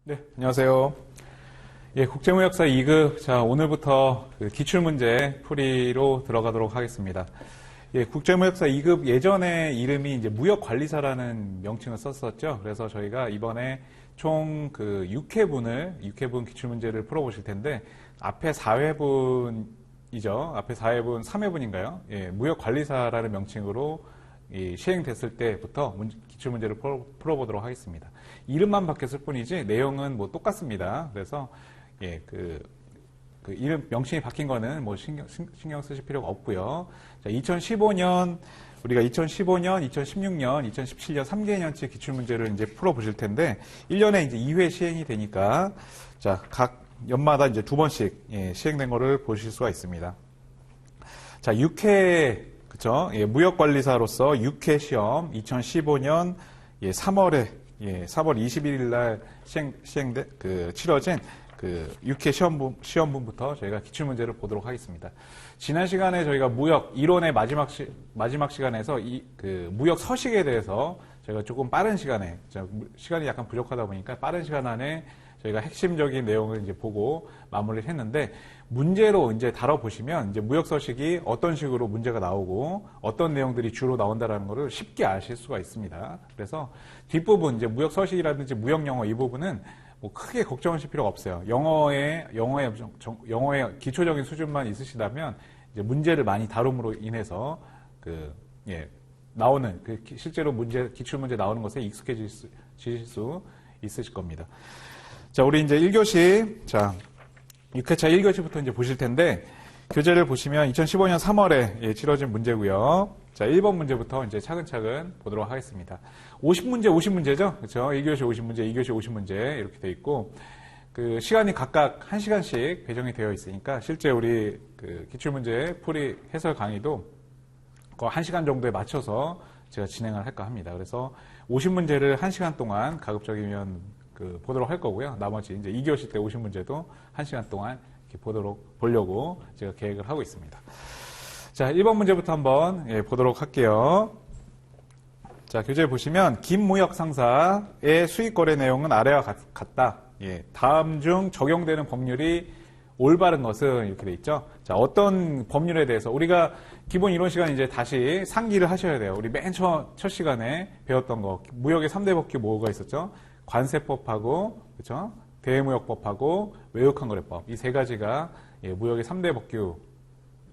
네, 안녕하세요. 예, 국제무역사 2급. 자, 오늘부터 그 기출문제 풀이로 들어가도록 하겠습니다. 예, 국제무역사 2급 예전에 이름이 이제 무역관리사라는 명칭을 썼었죠. 그래서 저희가 이번에 총 그 6회분 기출문제를 풀어보실 텐데, 앞에 4회분이죠. 앞에 4회분, 3회분인가요? 예, 무역관리사라는 명칭으로 시행됐을 때부터 기출문제를 풀어보도록 하겠습니다. 이름만 바뀌었을 뿐이지 내용은 뭐 똑같습니다. 그래서 예, 그 이름 명칭이 바뀐 거는 뭐 신경 쓰실 필요가 없고요. 자, 2015년 우리가 2015년, 2016년, 2017년 3개년치 기출문제를 이제 풀어보실 텐데 1년에 이제 2회 시행이 되니까 자, 각 연마다 이제 2번씩 예, 시행된 거를 보실 수가 있습니다. 자, 6회 그쵸? 예, 무역관리사로서 6회 시험 2015년 예, 3월 21일 날 치러진 그 6회 시험분부터 저희가 기출문제를 보도록 하겠습니다. 지난 시간에 저희가 무역 이론의 마지막 시간에서 그 무역 서식에 대해서 저희가 조금 빠른 시간에 시간이 약간 부족하다 보니까 빠른 시간 안에 저희가 핵심적인 내용을 이제 보고 마무리를 했는데 문제로 이제 다뤄보시면 이제 무역 서식이 어떤 식으로 문제가 나오고 어떤 내용들이 주로 나온다라는 것을 쉽게 아실 수가 있습니다. 그래서 뒷부분 이제 무역 서식이라든지 무역 영어 이 부분은 뭐 크게 걱정하실 필요가 없어요. 영어의 기초적인 수준만 있으시다면 이제 문제를 많이 다룸으로 인해서 나오는 실제로 기출 문제 나오는 것에 익숙해지실 수 있으실 겁니다. 자, 우리 이제 1교시, 자, 6회차 1교시부터 이제 보실 텐데, 교재를 보시면 2015년 3월에 치러진 문제고요. 자, 1번 문제부터 이제 차근차근 보도록 하겠습니다. 50문제죠? 그렇죠? 1교시 50문제, 2교시 50문제 이렇게 돼 있고, 그 시간이 각각 1시간씩 배정이 되어 있으니까 실제 우리 그 기출문제 풀이 해설 강의도 그 1시간 정도에 맞춰서 제가 진행을 할까 합니다. 그래서 50문제를 1시간 동안 가급적이면 보도록 할 거고요. 나머지 이제 2교시 때 50문제도 1시간 동안 이렇게 보려고 제가 계획을 하고 있습니다. 자, 1번 문제부터 한번 보도록 할게요. 자, 교재 보시면 김무역 상사의 수익 거래 내용은 아래와 같다. 예, 다음 중 적용되는 법률이 올바른 것은 이렇게 돼 있죠. 자, 어떤 법률에 대해서 우리가 기본 이론 시간 이제 다시 상기를 하셔야 돼요. 우리 맨 첫 시간에 배웠던 거 무역의 3대 법규 뭐가 있었죠? 관세법하고 그렇죠? 대무역법하고 외국환거래법 이 세 가지가 무역의 3대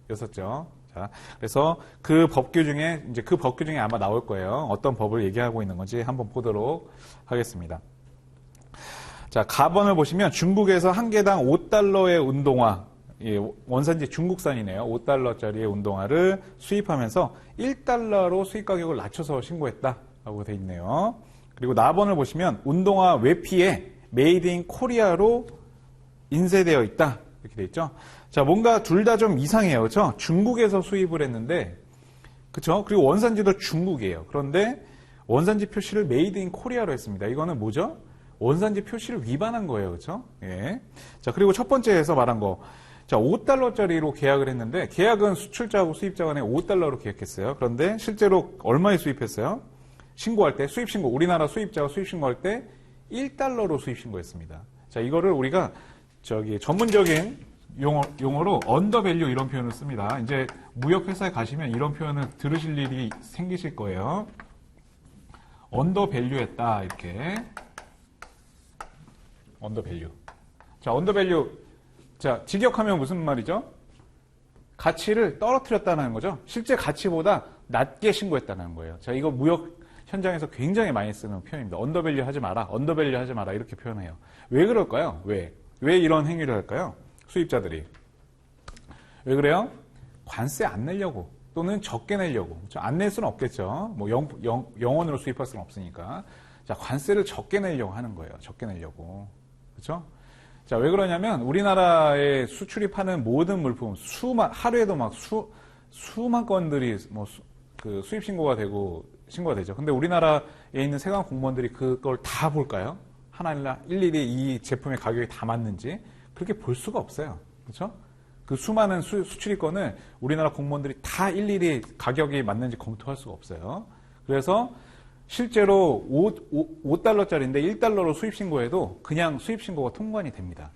법규였었죠. 자, 그래서 그 법규 중에 아마 나올 거예요. 어떤 법을 얘기하고 있는 건지 한번 보도록 하겠습니다. 자, 가번을 보시면 중국에서 한 개당 5달러의 운동화, 원산지 중국산이네요. 5달러짜리의 운동화를 수입하면서 1달러로 수입 가격을 낮춰서 신고했다라고 돼 있네요. 그리고 나번을 보시면 운동화 외피에 메이드 인 코리아로 인쇄되어 있다. 이렇게 돼 있죠. 자, 뭔가 둘 다 좀 이상해요. 그렇죠? 중국에서 수입을 했는데 그렇죠? 그리고 원산지도 중국이에요. 그런데 원산지 표시를 메이드 인 코리아로 했습니다. 이거는 뭐죠? 원산지 표시를 위반한 거예요. 그렇죠? 예. 자, 그리고 첫 번째에서 말한 거. 자, 5달러짜리로 계약을 했는데 계약은 수출자하고 수입자 간에 5달러로 계약했어요. 그런데 실제로 얼마에 수입했어요? 신고할 때 수입신고 우리나라 수입자가 수입신고할 때 1달러로 수입신고했습니다. 자, 이거를 우리가 전문적인 용어로 언더밸류 이런 표현을 씁니다. 이제 무역회사에 가시면 이런 표현을 들으실 일이 생기실 거예요. 언더밸류했다 이렇게 언더밸류. 자, 언더밸류. 자, 직역하면 무슨 말이죠? 가치를 떨어뜨렸다는 거죠. 실제 가치보다 낮게 신고했다는 거예요. 자, 이거 무역 현장에서 굉장히 많이 쓰는 표현입니다. 언더밸류 하지 마라. 언더밸류 하지 마라. 이렇게 표현해요. 왜 그럴까요? 왜 이런 행위를 할까요? 수입자들이. 왜 그래요? 관세 안 내려고 또는 적게 내려고. 안 낼 수는 없겠죠. 뭐 영원으로 수입할 수는 없으니까. 자, 관세를 적게 내려고 하는 거예요. 적게 내려고. 그렇죠? 자, 왜 그러냐면 우리나라에 수출이 파는 모든 물품 하루에도 막 수만 건들이 그 수입 신고가 되죠. 근데 우리나라에 있는 세관 공무원들이 그걸 다 볼까요? 하나하나 일일이 이 제품의 가격이 다 맞는지 그렇게 볼 수가 없어요. 그렇죠? 그 수많은 수출입건을 우리나라 공무원들이 다 일일이 가격이 맞는지 검토할 수가 없어요. 그래서 실제로 5달러짜리인데 1달러로 수입 신고해도 그냥 수입 신고가 통관이 됩니다.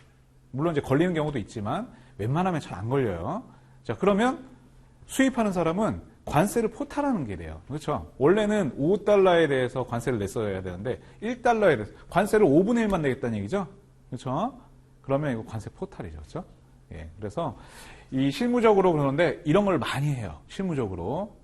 물론 이제 걸리는 경우도 있지만 웬만하면 잘 안 걸려요. 자, 그러면 수입하는 사람은 관세를 포탈하는 게 돼요. 그렇죠? 원래는 5달러에 대해서 관세를 냈어야 되는데 1달러에 대해서 관세를 5분의 1만 내겠다는 얘기죠. 그렇죠? 그러면 이거 관세 포탈이죠. 그렇죠? 예. 그래서 이 실무적으로 그러는데 이런 걸 많이 해요. 실무적으로.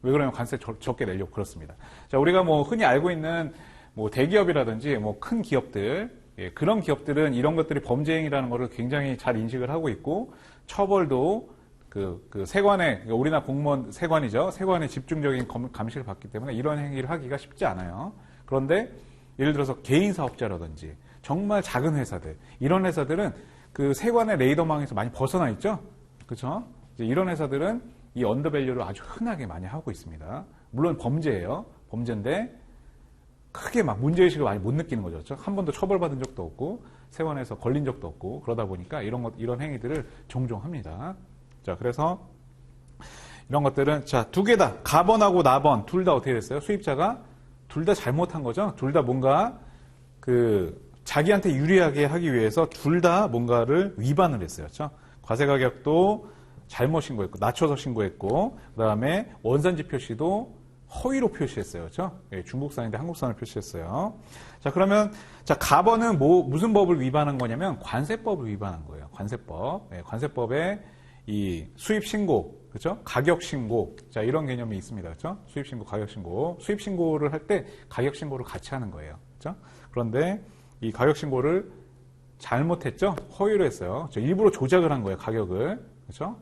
왜 그러냐면 관세 적게 내려고 그렇습니다. 자, 우리가 뭐 흔히 알고 있는 뭐 대기업이라든지 뭐 큰 기업들, 예, 그런 기업들은 이런 것들이 범죄 행위라는 것을 굉장히 잘 인식을 하고 있고 처벌도 그 세관의, 우리나라 공무원 세관이죠. 세관의 집중적인 감시를 받기 때문에 이런 행위를 하기가 쉽지 않아요. 그런데 예를 들어서 개인 사업자라든지 정말 작은 회사들, 이런 회사들은 그 세관의 레이더망에서 많이 벗어나 있죠. 그렇죠? 이제 이런 회사들은 이 언더밸류를 아주 흔하게 많이 하고 있습니다. 물론 범죄예요. 범죄인데 크게 막 문제의식을 많이 못 느끼는 거죠. 한 번도 처벌받은 적도 없고 세관에서 걸린 적도 없고 그러다 보니까 이런 행위들을 종종 합니다. 자, 그래서 이런 것들은 자, 두 개 다 가번하고 나번 둘 다 어떻게 됐어요? 수입자가 둘 다 잘못한 거죠. 둘 다 뭔가 자기한테 유리하게 하기 위해서 둘 다 뭔가를 위반을 했어요. 그렇죠? 과세 가격도 잘못 신고했고 낮춰서 신고했고 그다음에 원산지 표시도 허위로 표시했어요. 그렇죠? 예, 중국산인데 한국산을 표시했어요. 자, 그러면 자, 가번은 무슨 법을 위반한 거냐면 관세법을 위반한 거예요. 관세법. 예, 관세법에 이 수입 신고, 그렇죠? 가격 신고. 자, 이런 개념이 있습니다. 그렇죠? 수입 신고, 가격 신고. 수입 신고를 할 때 가격 신고를 같이 하는 거예요. 그렇죠? 그런데 이 가격 신고를 잘못했죠? 허위로 했어요. 일부러 조작을 한 거예요. 가격을. 그렇죠?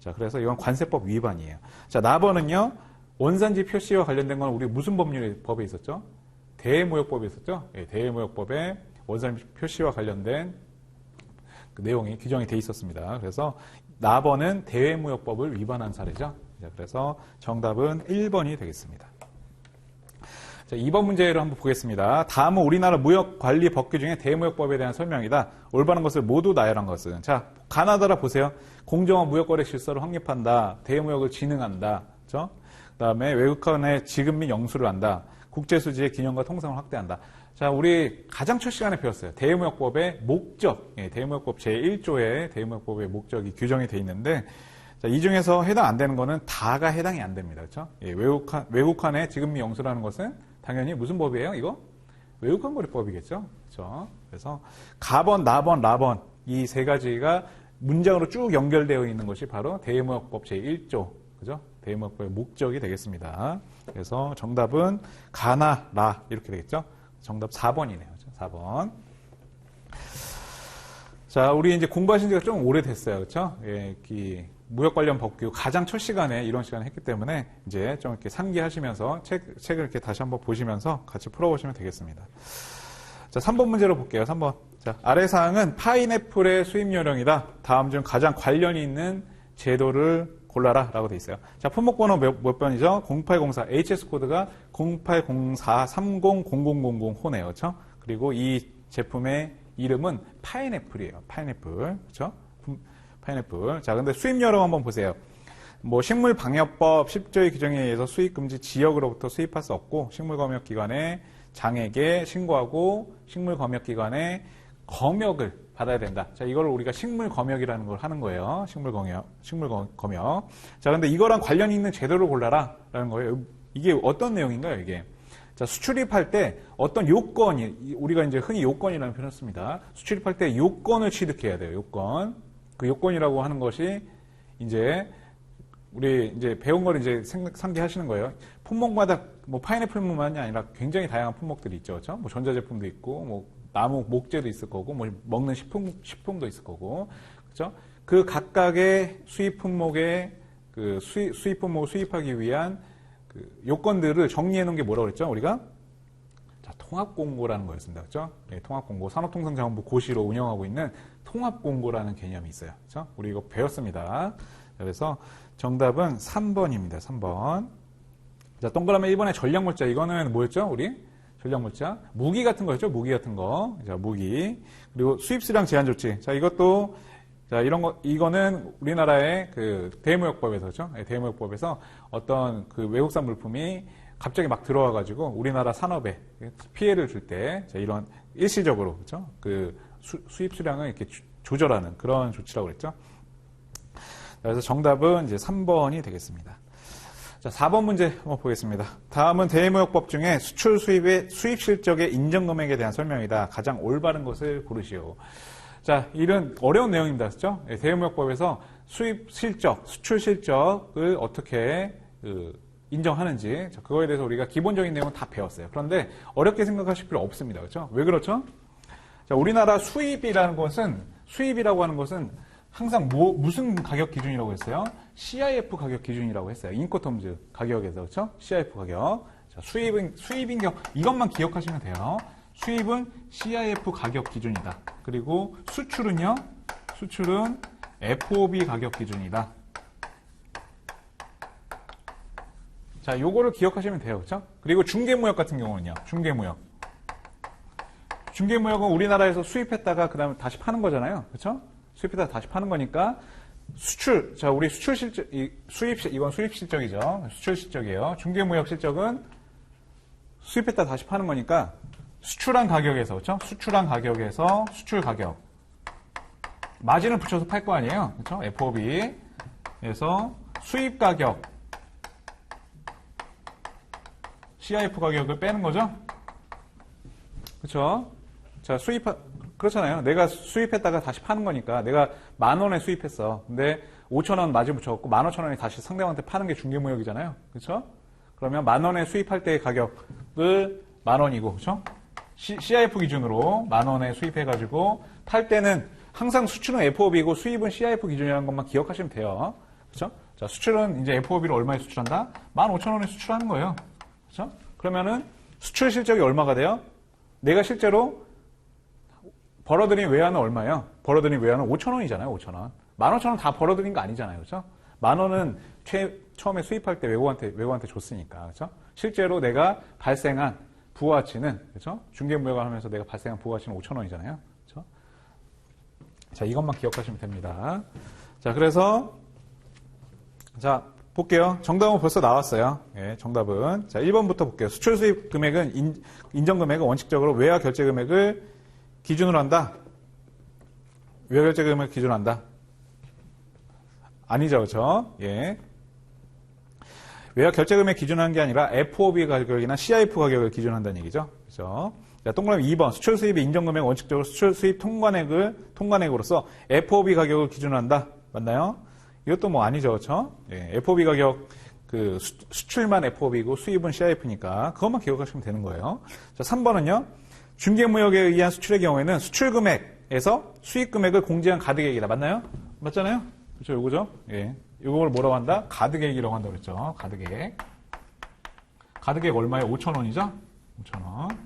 자, 그래서 이건 관세법 위반이에요. 자, 나번은요. 원산지 표시와 관련된 건 우리 무슨 법에 있었죠? 대외무역법에 있었죠? 예, 대외무역법에 원산지 표시와 관련된 그 내용이 규정이 돼 있었습니다. 그래서 나번은 대외무역법을 위반한 사례죠. 자, 그래서 정답은 1번이 되겠습니다. 자, 2번 문제를 한번 보겠습니다. 다음은 우리나라 무역관리 법규 중에 대무역법에 대한 설명이다. 올바른 것을 모두 나열한 것은. 자, 가나다라 보세요. 공정한 무역거래 질서를 확립한다. 대무역을 진흥한다. 그렇죠? 그다음에 외국간의 지급 및 영수를 한다. 국제수지의 균형과 통상을 확대한다. 자, 우리 가장 첫 시간에 배웠어요. 대무역법의 목적. 예, 대무역법 제1조에 대무역법의 목적이 규정이 돼 있는데 자, 이 중에서 해당 안 되는 거는 다가 해당이 안 됩니다. 그렇죠? 예, 외국간의 지급 및 영수라는 것은 당연히 무슨 법이에요? 이거? 외국간거래법이겠죠? 그렇죠? 그래서 가번, 나번, 라번 이 세 가지가 문장으로 쭉 연결되어 있는 것이 바로 대무역법 제1조. 그죠? 대무역법의 목적이 되겠습니다. 그래서 정답은 가나, 라 이렇게 되겠죠? 정답 4번이네요. 4번. 자, 우리 이제 공부하신 지가 좀 오래됐어요. 그렇죠? 예, 무역 관련 법규 가장 첫 시간에 이런 시간을 했기 때문에 이제 좀 이렇게 상기하시면서 책을 이렇게 다시 한번 보시면서 같이 풀어보시면 되겠습니다. 자, 3번 문제로 볼게요. 3번. 자, 아래 사항은 파인애플의 수입 요령이다. 다음 중 가장 관련이 있는 제도를 골라라 라고 돼 있어요. 자, 품목번호 몇 번이죠? 0804 HS 코드가 0804300000 호네요. 그렇죠? 그리고 이 제품의 이름은 파인애플이에요. 파인애플. 그렇죠? 파인애플. 자, 근데 수입 요령 한번 보세요. 뭐 식물방역법 10조의 규정에 의해서 수입금지 지역으로부터 수입할 수 없고 식물검역기관에 장에게 신고하고 식물검역기관에 검역을 받아야 된다. 자, 이걸 우리가 식물검역이라는 걸 하는 거예요. 식물검역. 자, 근데 이거랑 관련이 있는 제도를 골라라 라는 거예요. 이게 어떤 내용인가요, 이게? 자, 수출입할 때 어떤 요건이, 우리가 이제 흔히 요건이라는 표현을 씁니다. 수출입할 때 요건을 취득해야 돼요, 요건. 그 요건이라고 하는 것이 이제 우리 이제 배운 걸 이제 상기하시는 거예요. 품목마다 뭐 파인애플뿐만이 아니라 굉장히 다양한 품목들이 있죠. 그렇죠? 뭐 전자제품도 있고, 뭐 나무 목재도 있을 거고, 뭐 먹는 식품도 있을 거고. 그렇죠? 그 각각의 수입 품목의 그 수입 품목을 수입하기 위한 그 요건들을 정리해 놓은 게 뭐라고 그랬죠? 우리가? 자, 통합공고라는 거였습니다. 그렇죠? 네, 통합공고. 산업통상자원부 고시로 운영하고 있는 통합공고라는 개념이 있어요. 그렇죠? 우리 이거 배웠습니다. 그래서 정답은 3번입니다. 3번. 자, 동그라미 1번의 전략물자. 이거는 뭐였죠? 우리? 전략물자. 무기 같은 거였죠? 무기 같은 거. 자, 무기. 그리고 수입수량 제한 조치. 자, 이것도, 자, 이거는 우리나라의 그 대무역법에서, 그렇죠? 대무역법에서 어떤 그 외국산 물품이 갑자기 막 들어와가지고 우리나라 산업에 피해를 줄 때 이런 일시적으로 그렇죠? 그 수입 수량을 이렇게 조절하는 그런 조치라고 그랬죠. 그래서 정답은 이제 3번이 되겠습니다. 자, 4번 문제 한번 보겠습니다. 다음은 대외무역법 중에 수출 수입의 수입 실적의 인정 금액에 대한 설명이다. 가장 올바른 것을 고르시오. 자, 이런 어려운 내용입니다. 그렇죠? 대외무역법에서 수입 실적, 수출 실적을 어떻게 인정하는지 그거에 대해서 우리가 기본적인 내용은 다 배웠어요. 그런데 어렵게 생각하실 필요 없습니다. 그렇죠? 왜 그렇죠? 자, 우리나라 수입이라고 하는 것은 항상 무슨 가격 기준이라고 했어요? CIF 가격 기준이라고 했어요. 인코텀즈 가격에서 그렇죠? CIF 가격. 자, 수입인 경우 이것만 기억하시면 돼요. 수입은 CIF 가격 기준이다. 그리고 수출은요? 수출은 FOB 가격 기준이다. 자, 요거를 기억하시면 돼요. 그렇죠? 그리고 중개무역 같은 경우는요. 중개무역은 우리나라에서 수입했다가 그다음에 다시 파는 거잖아요. 그렇죠? 수입했다가 다시 파는 거니까 수출. 자, 우리 수출 실적 이건 수입 실적이죠. 수출 실적이에요. 중개무역 실적은 수입했다가 다시 파는 거니까 수출한 가격에서 그렇죠? 수출한 가격에서 수출 가격. 마진을 붙여서 팔 거 아니에요. 그렇죠? FOB에서 수입 가격 CIF 가격을 빼는 거죠? 그렇죠? 자, 그렇잖아요. 내가 수입했다가 다시 파는 거니까 내가 10,000원에 수입했어. 근데 5,000원 마진 붙여갖고 15,000원에 다시 상대방한테 파는 게 중개무역이잖아요. 그렇죠? 그러면 10,000원에 수입할 때의 가격을 10,000원이고, 그렇죠? CIF 기준으로 10,000원에 수입해가지고 팔 때는 항상 수출은 FOB이고 수입은 CIF 기준이라는 것만 기억하시면 돼요. 그렇죠? 자, 수출은 이제 FOB를 얼마에 수출한다? 15,000원에 수출하는 거예요. 그렇죠? 그러면은 수출 실적이 얼마가 돼요? 내가 실제로 벌어들인 외화는 얼마예요? 벌어들인 외화는 5,000원이잖아요. 5,000원. 15,000원 다 벌어들인 거 아니잖아요. 그렇죠? 10,000원은 처음에 수입할 때 외국한테 줬으니까. 그렇죠? 실제로 내가 발생한 부가가치는 그렇죠? 중개무역을 하면서 내가 발생한 부가가치는 5,000원이잖아요. 그렇죠? 자, 이것만 기억하시면 됩니다. 자, 그래서 자, 볼게요. 정답은 벌써 나왔어요. 예, 정답은. 자, 1번부터 볼게요. 수출 수입 금액은 인정 금액은 원칙적으로 외화 결제 금액을 기준으로 한다. 외화 결제 금액을 기준으로 한다. 아니죠. 그렇죠? 예. 외화 결제 금액 기준하는 게 아니라 FOB 가격이나 CIF 가격을 기준한다는 얘기죠. 그렇죠? 자, 동그라미 2번. 수출 수입의 인정 금액 원칙적으로 수출 수입 통관액으로서 FOB 가격을 기준한다. 맞나요? 이것도 뭐 아니죠. 그렇죠? 예, FOB 가격 수출만 FOB고 수입은 CIF니까 그것만 기억하시면 되는 거예요. 자, 3번은요. 중개무역에 의한 수출의 경우에는 수출 금액에서 수입 금액을 공제한 가득액이다. 맞나요? 맞잖아요? 그렇죠? 요거죠? 예. 요걸 뭐라고 한다? 가득액이라고 한다고 그랬죠. 가득액. 가득액 얼마에 5,000원이죠? 5,000원.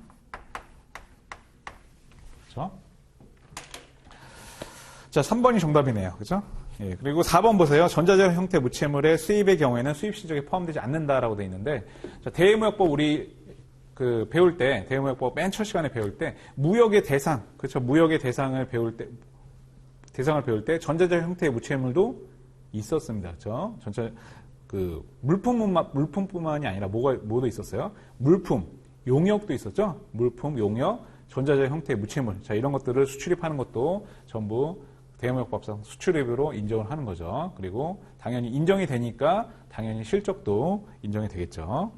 그렇죠? 자, 3번이 정답이네요. 그렇죠? 예, 그리고 4번 보세요. 전자적 형태 무채물의 수입의 경우에는 수입 실적에 포함되지 않는다라고 되어 있는데, 자, 대외무역법 우리 배울 때, 대외무역법 맨 첫 시간에 배울 때, 무역의 대상, 그렇죠? 무역의 대상을 배울 때 전자적 형태의 무채물도 있었습니다. 그렇죠? 물품뿐만이 아니라 뭐도 있었어요? 물품, 용역도 있었죠? 물품, 용역, 전자적 형태의 무채물. 자, 이런 것들을 수출입하는 것도 전부 대외무역법상 수출입으로 인정을 하는 거죠. 그리고 당연히 인정이 되니까 당연히 실적도 인정이 되겠죠.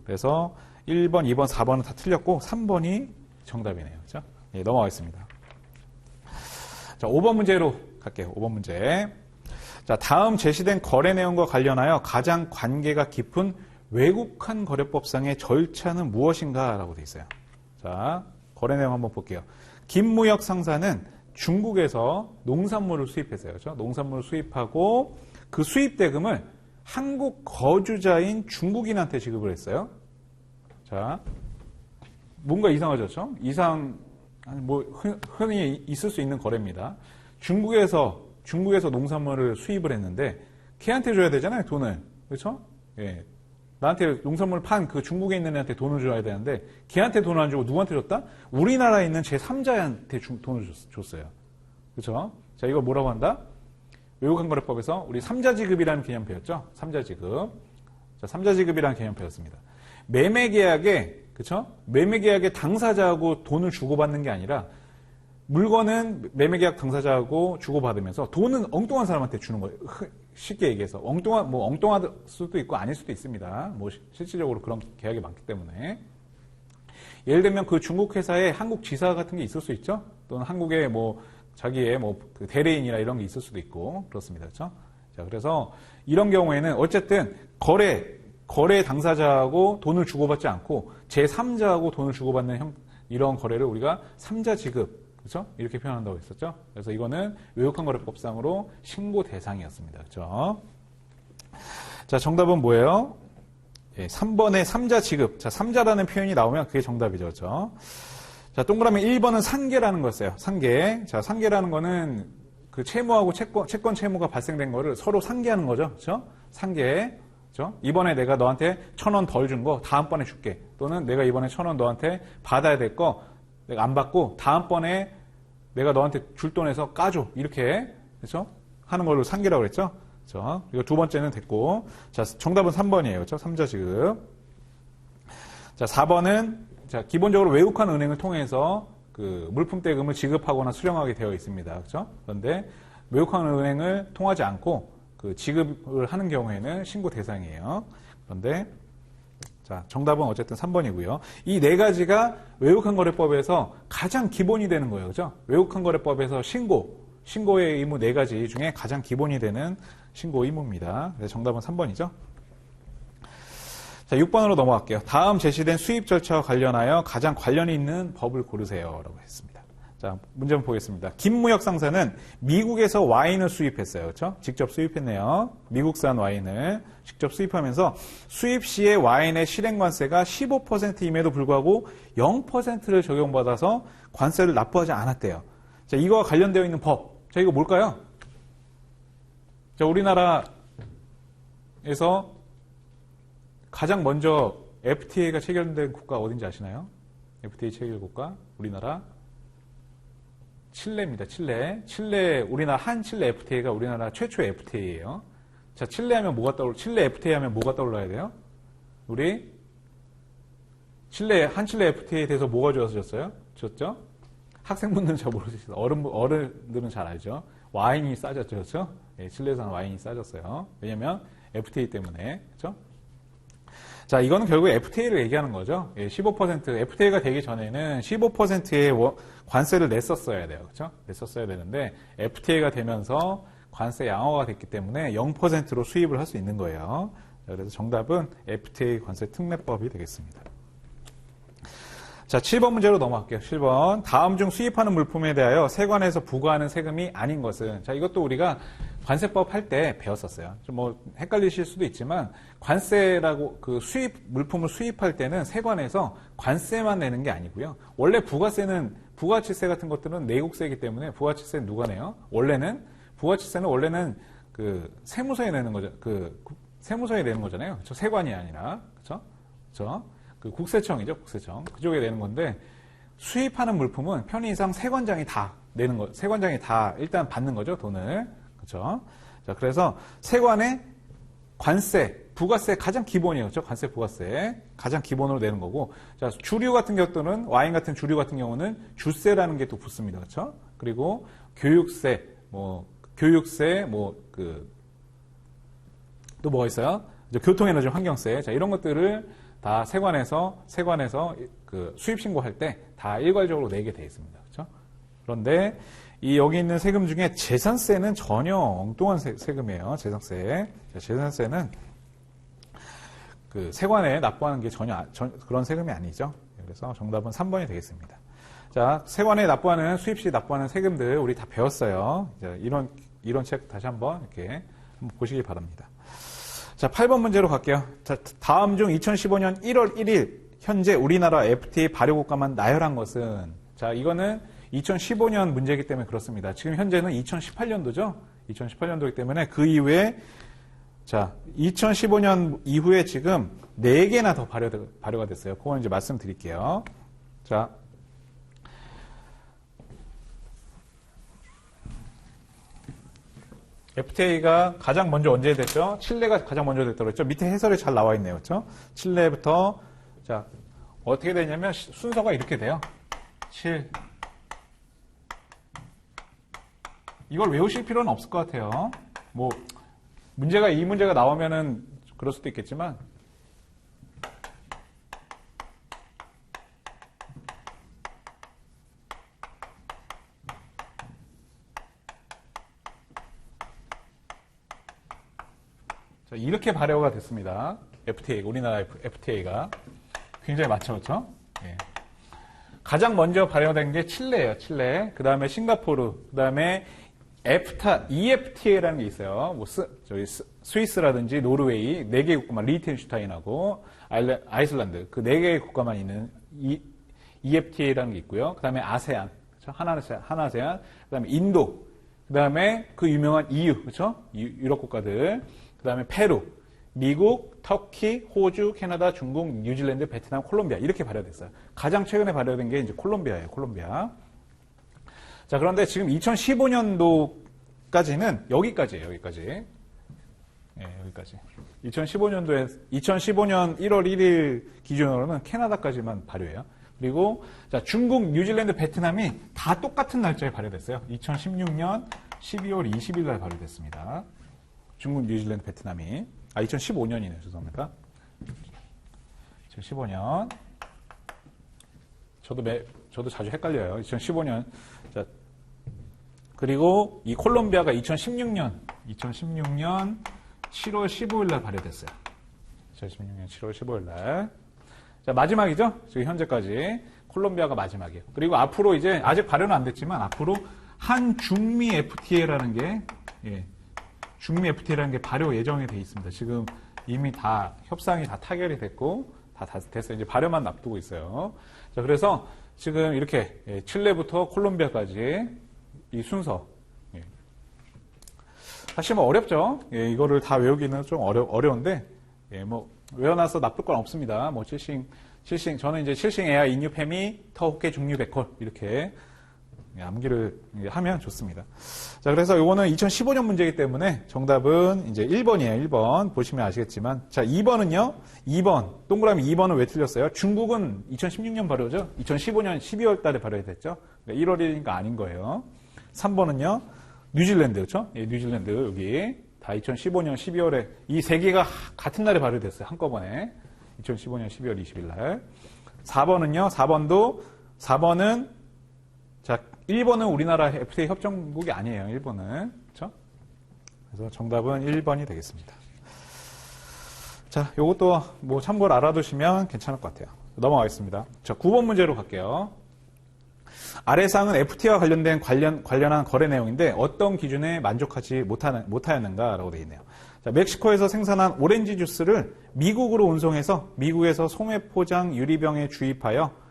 그래서 1번, 2번, 4번은 다 틀렸고 3번이 정답이네요. 그렇죠? 예, 넘어가겠습니다. 자, 5번 문제로 갈게요. 5번 문제. 자, 다음 제시된 거래 내용과 관련하여 가장 관계가 깊은 외국환 거래법상의 절차는 무엇인가? 라고 되어 있어요. 자, 거래 내용 한번 볼게요. 김무역 상사는 중국에서 농산물을 수입했어요. 그렇죠? 농산물을 수입하고 그 수입 대금을 한국 거주자인 중국인한테 지급을 했어요. 자, 뭔가 이상하죠? 흔히 있을 수 있는 거래입니다. 중국에서 농산물을 수입을 했는데 걔한테 줘야 되잖아요, 돈을. 그렇죠? 예. 나한테 농산물 판 그 중국에 있는 애한테 돈을 줘야 되는데 걔한테 돈을 안 주고 누구한테 줬다? 우리나라에 있는 제3자한테 돈을 줬어요. 그렇죠? 자, 이걸 뭐라고 한다? 외국환거래법에서 우리 3자 지급이라는 개념 배웠죠? 3자 지급. 자, 3자 지급이라는 개념 배웠습니다. 매매 계약에, 그쵸? 매매 계약의 당사자하고 돈을 주고받는 게 아니라 물건은 매매 계약 당사자하고 주고받으면서 돈은 엉뚱한 사람한테 주는 거예요. 쉽게 얘기해서. 엉뚱할 수도 있고 아닐 수도 있습니다. 실질적으로 그런 계약이 많기 때문에. 예를 들면 그 중국 회사에 한국 지사 같은 게 있을 수 있죠? 또는 한국에 자기의 그 대리인이나 이런 게 있을 수도 있고, 그렇습니다. 그렇죠? 자, 그래서 이런 경우에는 어쨌든 거래 당사자하고 돈을 주고받지 않고 제3자하고 돈을 주고받는 이런 거래를 우리가 3자 지급, 그렇죠? 이렇게 표현한다고 했었죠? 그래서 이거는 외국한 거래법상으로 신고 대상이었습니다. 그렇죠? 자, 정답은 뭐예요? 예, 3번의 3자 지급. 자, 3자라는 표현이 나오면 그게 정답이죠. 그렇죠? 자, 동그라미 1번은 상계라는 거였어요. 상계. 자, 상계라는 거는 그 채무하고 채권 채무가 발생된 거를 서로 상계하는 거죠. 그렇죠? 상계. 그렇죠? 이번에 내가 너한테 1,000원 덜 준 거 다음번에 줄게. 또는 내가 이번에 1,000원 너한테 받아야 될 거 내가 안 받고 다음번에 내가 너한테 줄 돈에서 까줘. 이렇게. 그렇죠? 하는 걸로 상계라고 그랬죠? 그렇죠? 이거 두 번째는 됐고. 자, 정답은 3번이에요. 그렇죠? 3자 지급. 자, 4번은 자, 기본적으로 외국한 은행을 통해서 그 물품 대금을 지급하거나 수령하게 되어 있습니다. 그렇죠? 그런데 외국한 은행을 통하지 않고 그 지급을 하는 경우에는 신고 대상이에요. 그런데 자, 정답은 어쨌든 3번이고요. 이 네 가지가 외국한 거래법에서 가장 기본이 되는 거예요. 그렇죠? 외국한 거래법에서 신고의 의무 네 가지 중에 가장 기본이 되는 신고 의무입니다. 그래서 정답은 3번이죠. 자, 6번으로 넘어갈게요. 다음 제시된 수입 절차와 관련하여 가장 관련이 있는 법을 고르세요. 라고 했습니다. 자, 문제 한번 보겠습니다. 김무혁 상사는 미국에서 와인을 수입했어요. 그렇죠? 직접 수입했네요. 미국산 와인을 직접 수입하면서 수입 시에 와인의 실행관세가 15%임에도 불구하고 0%를 적용받아서 관세를 납부하지 않았대요. 자, 이거와 관련되어 있는 법. 자, 이거 뭘까요? 자, 우리나라에서 가장 먼저 FTA가 체결된 국가 어딘지 아시나요? FTA 체결 국가 우리나라 칠레입니다. 칠레 우리나라 한칠레 FTA가 우리나라 최초의 FTA예요. 자, 칠레 FTA 하면 뭐가 떠올라야 돼요? 우리 한칠레 FTA에 대해서 뭐가 좋아졌어요? 줬죠? 학생분들은 잘 모르시죠. 어른들은 잘 알죠. 와인이 싸졌죠. 그렇죠? 예, 칠레산 와인이 싸졌어요. 왜냐면 FTA 때문에. 그렇죠? 자, 이거는 결국 FTA를 얘기하는 거죠. 예, 15% FTA가 되기 전에는 15%의 관세를 냈었어야 돼요. 그렇죠? 냈었어야 되는데 FTA가 되면서 관세 양호가 됐기 때문에 0%로 수입을 할 수 있는 거예요. 자, 그래서 정답은 FTA 관세 특례법이 되겠습니다. 자, 7번 문제로 넘어갈게요. 7번. 다음 중 수입하는 물품에 대하여 세관에서 부과하는 세금이 아닌 것은. 자, 이것도 우리가 관세법 할 때 배웠었어요. 좀 헷갈리실 수도 있지만 관세라고 그 물품을 수입할 때는 세관에서 관세만 내는 게 아니고요. 원래 부가치세 같은 것들은 내국세이기 때문에 부가치세는 누가 내요? 부가치세는 원래는 그 세무서에 내는 거죠. 세무서에 내는 거잖아요. 그렇죠? 세관이 아니라. 그렇죠? 그렇죠? 그 국세청이죠, 국세청. 그쪽에 내는 건데, 수입하는 물품은 편의상 세관장이 다 내는 거, 세관장이 다 일단 받는 거죠, 돈을. 그렇죠? 자, 그래서 세관의 관세, 부가세 가장 기본이에요. 그렇죠? 관세, 부가세. 가장 기본으로 내는 거고. 자, 주류 같은 경우는, 와인 같은 주류 같은 경우는 주세라는 게 또 붙습니다. 그렇죠? 그리고 교육세, 또 뭐가 있어요? 교통에너지 환경세. 자, 이런 것들을 다 세관에서 그 수입 신고할 때 다 일괄적으로 내게 돼 있습니다. 그렇죠? 그런데 여기 있는 세금 중에 재산세는 전혀 엉뚱한 세금이에요. 재산세. 자, 재산세는 그 세관에 납부하는 게 전혀 그런 세금이 아니죠. 그래서 정답은 3번이 되겠습니다. 자, 세관에 수입 시 납부하는 세금들 우리 다 배웠어요. 자, 이런 책 다시 한번 이렇게 한번 보시기 바랍니다. 자, 8번 문제로 갈게요. 자, 다음 중 2015년 1월 1일 현재 우리나라 FTA 발효 국가만 나열한 것은. 자, 이거는 2015년 문제이기 때문에 그렇습니다. 지금 현재는 2018년도죠. 2018년도이기 때문에 그 이후에 2015년 이후에 지금 4개나 더 발효가 됐어요. 그건 이제 말씀드릴게요. 자, FTA가 가장 먼저 언제 됐죠? 칠레가 가장 먼저 됐다고 했죠? 밑에 해설에 잘 나와 있네요. 그렇죠? 칠레부터 자, 어떻게 되냐면 순서가 이렇게 돼요. 7. 이걸 외우실 필요는 없을 것 같아요. 뭐 이 문제가 나오면은 그럴 수도 있겠지만 자, 이렇게 발효가 됐습니다. FTA, 우리나라 FTA가 굉장히 많죠, 그렇죠? 예. 가장 먼저 발효된 게 칠레예요, 칠레. 그 다음에 싱가포르, 그 다음에 EFTA라는 게 있어요. 뭐 저희 스위스라든지 노르웨이 4개 국가만, 리히텐슈타인하고 아이슬란드 그 4개의 국가만 있는 EFTA라는 게 있고요. 그 다음에 아세안, 그렇죠? 하나아세안, 그 다음에 인도, 그 다음에 그 유명한 EU, 그렇죠? 유럽 국가들, 그 다음에 페루, 미국, 터키, 호주, 캐나다, 중국, 뉴질랜드, 베트남, 콜롬비아 이렇게 발효됐어요. 가장 최근에 발효된 게 이제 콜롬비아예요. 콜롬비아. 자, 그런데 지금 2015년도까지는 여기까지예요. 여기까지. 예, 여기까지. 2015년 1월 1일 기준으로는 캐나다까지만 발효해요. 그리고 자, 중국, 뉴질랜드, 베트남이 다 똑같은 날짜에 발효됐어요. 2016년 12월 20일 날 발효됐습니다. 중국, 뉴질랜드, 베트남이. 2015년이네요. 죄송합니다. 2015년. 저도 자주 헷갈려요. 2015년. 자, 그리고 이 콜롬비아가 2016년 7월 15일 날 발효됐어요. 2016년 7월 15일 날. 자, 마지막이죠? 지금 현재까지. 콜롬비아가 마지막이에요. 그리고 앞으로 이제, 아직 발효는 안 됐지만, 앞으로 한중미 FTA라는 게, 예, 중미 FTA라는 게 발효 예정이 돼 있습니다. 지금 이미 다 협상이 다 타결이 됐고 다 됐어요. 이제 발효만 앞두고 있어요. 자, 그래서 지금 이렇게 칠레부터 콜롬비아까지 이 순서. 사실 뭐 어렵죠. 이거를 다 외우기는 좀 어려운데 뭐 외워놔서 나쁠 건 없습니다. 뭐 저는 이제 칠싱 에아 인유 페미 터호케 중류 백콜 이렇게 암기를 하면 좋습니다. 자, 그래서 이거는 2015년 문제이기 때문에 정답은 이제 1번이에요. 1번. 보시면 아시겠지만. 자, 2번은요. 2번. 동그라미 2번은 왜 틀렸어요? 중국은 2016년 발효죠. 2015년 12월 달에 발효됐죠. 1월이니까 아닌 거예요. 3번은요. 뉴질랜드, 그렇죠? 예, 뉴질랜드 여기 다 2015년 12월에 이 세 개가 같은 날에 발효됐어요. 한꺼번에. 2015년 12월 20일 날. 4번은요. 4번은 자, 1번은 우리나라 FTA 협정국이 아니에요. 1번은. 그렇죠? 그래서 정답은 1번이 되겠습니다. 자, 요것도 뭐 참고를 알아두시면 괜찮을 것 같아요. 넘어가겠습니다. 자, 9번 문제로 갈게요. 아래 사항은 FTA와 관련한 거래 내용인데 어떤 기준에 만족하지 못하였는가라고 되어 있네요. 자, 멕시코에서 생산한 오렌지 주스를 미국으로 운송해서 미국에서 소매 포장 유리병에 주입하여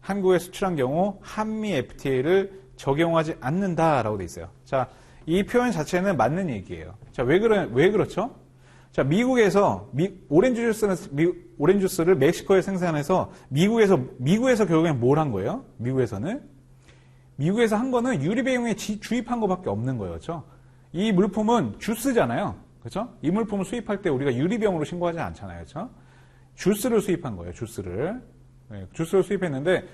한국에 수출한 경우 한미 FTA를 적용하지 않는다라고 돼 있어요. 자, 이 표현 자체는 맞는 얘기예요. 자, 왜 그렇죠? 자, 미국에서 오렌지 주스를 멕시코에 생산해서 미국에서 결국엔 뭘 한 거예요? 미국에서 한 거는 유리병에 주입한 것밖에 없는 거예요. 그렇죠? 이 물품은 주스잖아요. 그렇죠? 이 물품을 수입할 때 우리가 유리병으로 신고하지 않잖아요. 그렇죠? 주스를 수입한 거예요. 주스를 수입했는데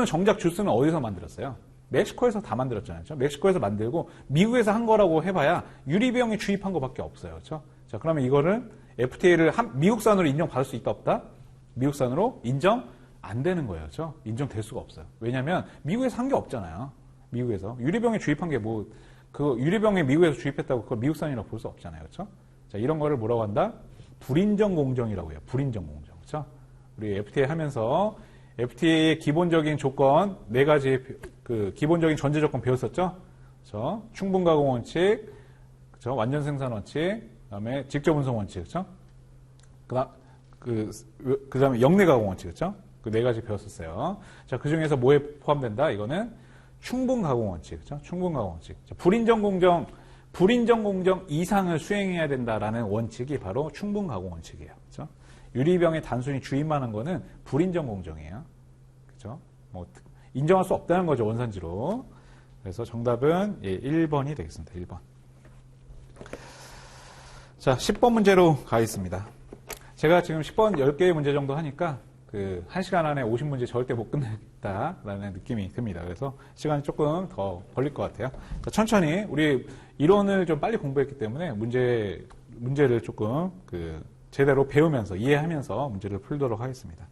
정작 주스는 어디서 만들었어요? 멕시코에서 다 만들었잖아요. 그렇죠? 멕시코에서 만들고 미국에서 한 거라고 해봐야 유리병에 주입한 것밖에 없어요. 그렇죠? 자, 그러면 이거를 FTA를 미국산으로 인정받을 수 있다 없다? 미국산으로 인정 안 되는 거예요. 그렇죠? 인정될 수가 없어요. 왜냐하면 미국에서 한 게 없잖아요. 미국에서 유리병에 주입한 게 그 유리병에 미국에서 주입했다고 그걸 미국산이라고 볼 수 없잖아요. 그렇죠? 자, 이런 거를 뭐라고 한다? 불인정 공정이라고 해요. 불인정 공정. 그렇죠? 우리 FTA 하면서 FTA의 기본적인 조건 4가지 그 기본적인 전제 조건 배웠었죠? 그렇죠? 충분 가공 원칙, 그렇죠? 완전 생산 원칙, 그다음에 직접 운송 원칙, 그렇죠? 그다음에 역내 가공 원칙, 그렇죠? 그 4가지 배웠었어요. 자, 그 중에서 뭐에 포함된다? 이거는 충분 가공 원칙, 그렇죠? 충분 가공 원칙. 자, 불인정 공정 이상을 수행해야 된다라는 원칙이 바로 충분 가공 원칙이에요, 그렇죠? 유리병에 단순히 주입만 한 거는 불인정 공정이에요. 그죠? 뭐, 인정할 수 없다는 거죠, 원산지로. 그래서 정답은 1번이 되겠습니다. 1번. 자, 10번 문제로 가겠습니다. 제가 지금 10번 10개의 문제 정도 하니까 그 1시간 안에 50문제 절대 못 끝내겠다라는 느낌이 듭니다. 그래서 시간이 조금 더 걸릴 것 같아요. 자, 천천히 우리 이론을 좀 빨리 공부했기 때문에 문제를 조금 제대로 배우면서 이해하면서 문제를 풀도록 하겠습니다.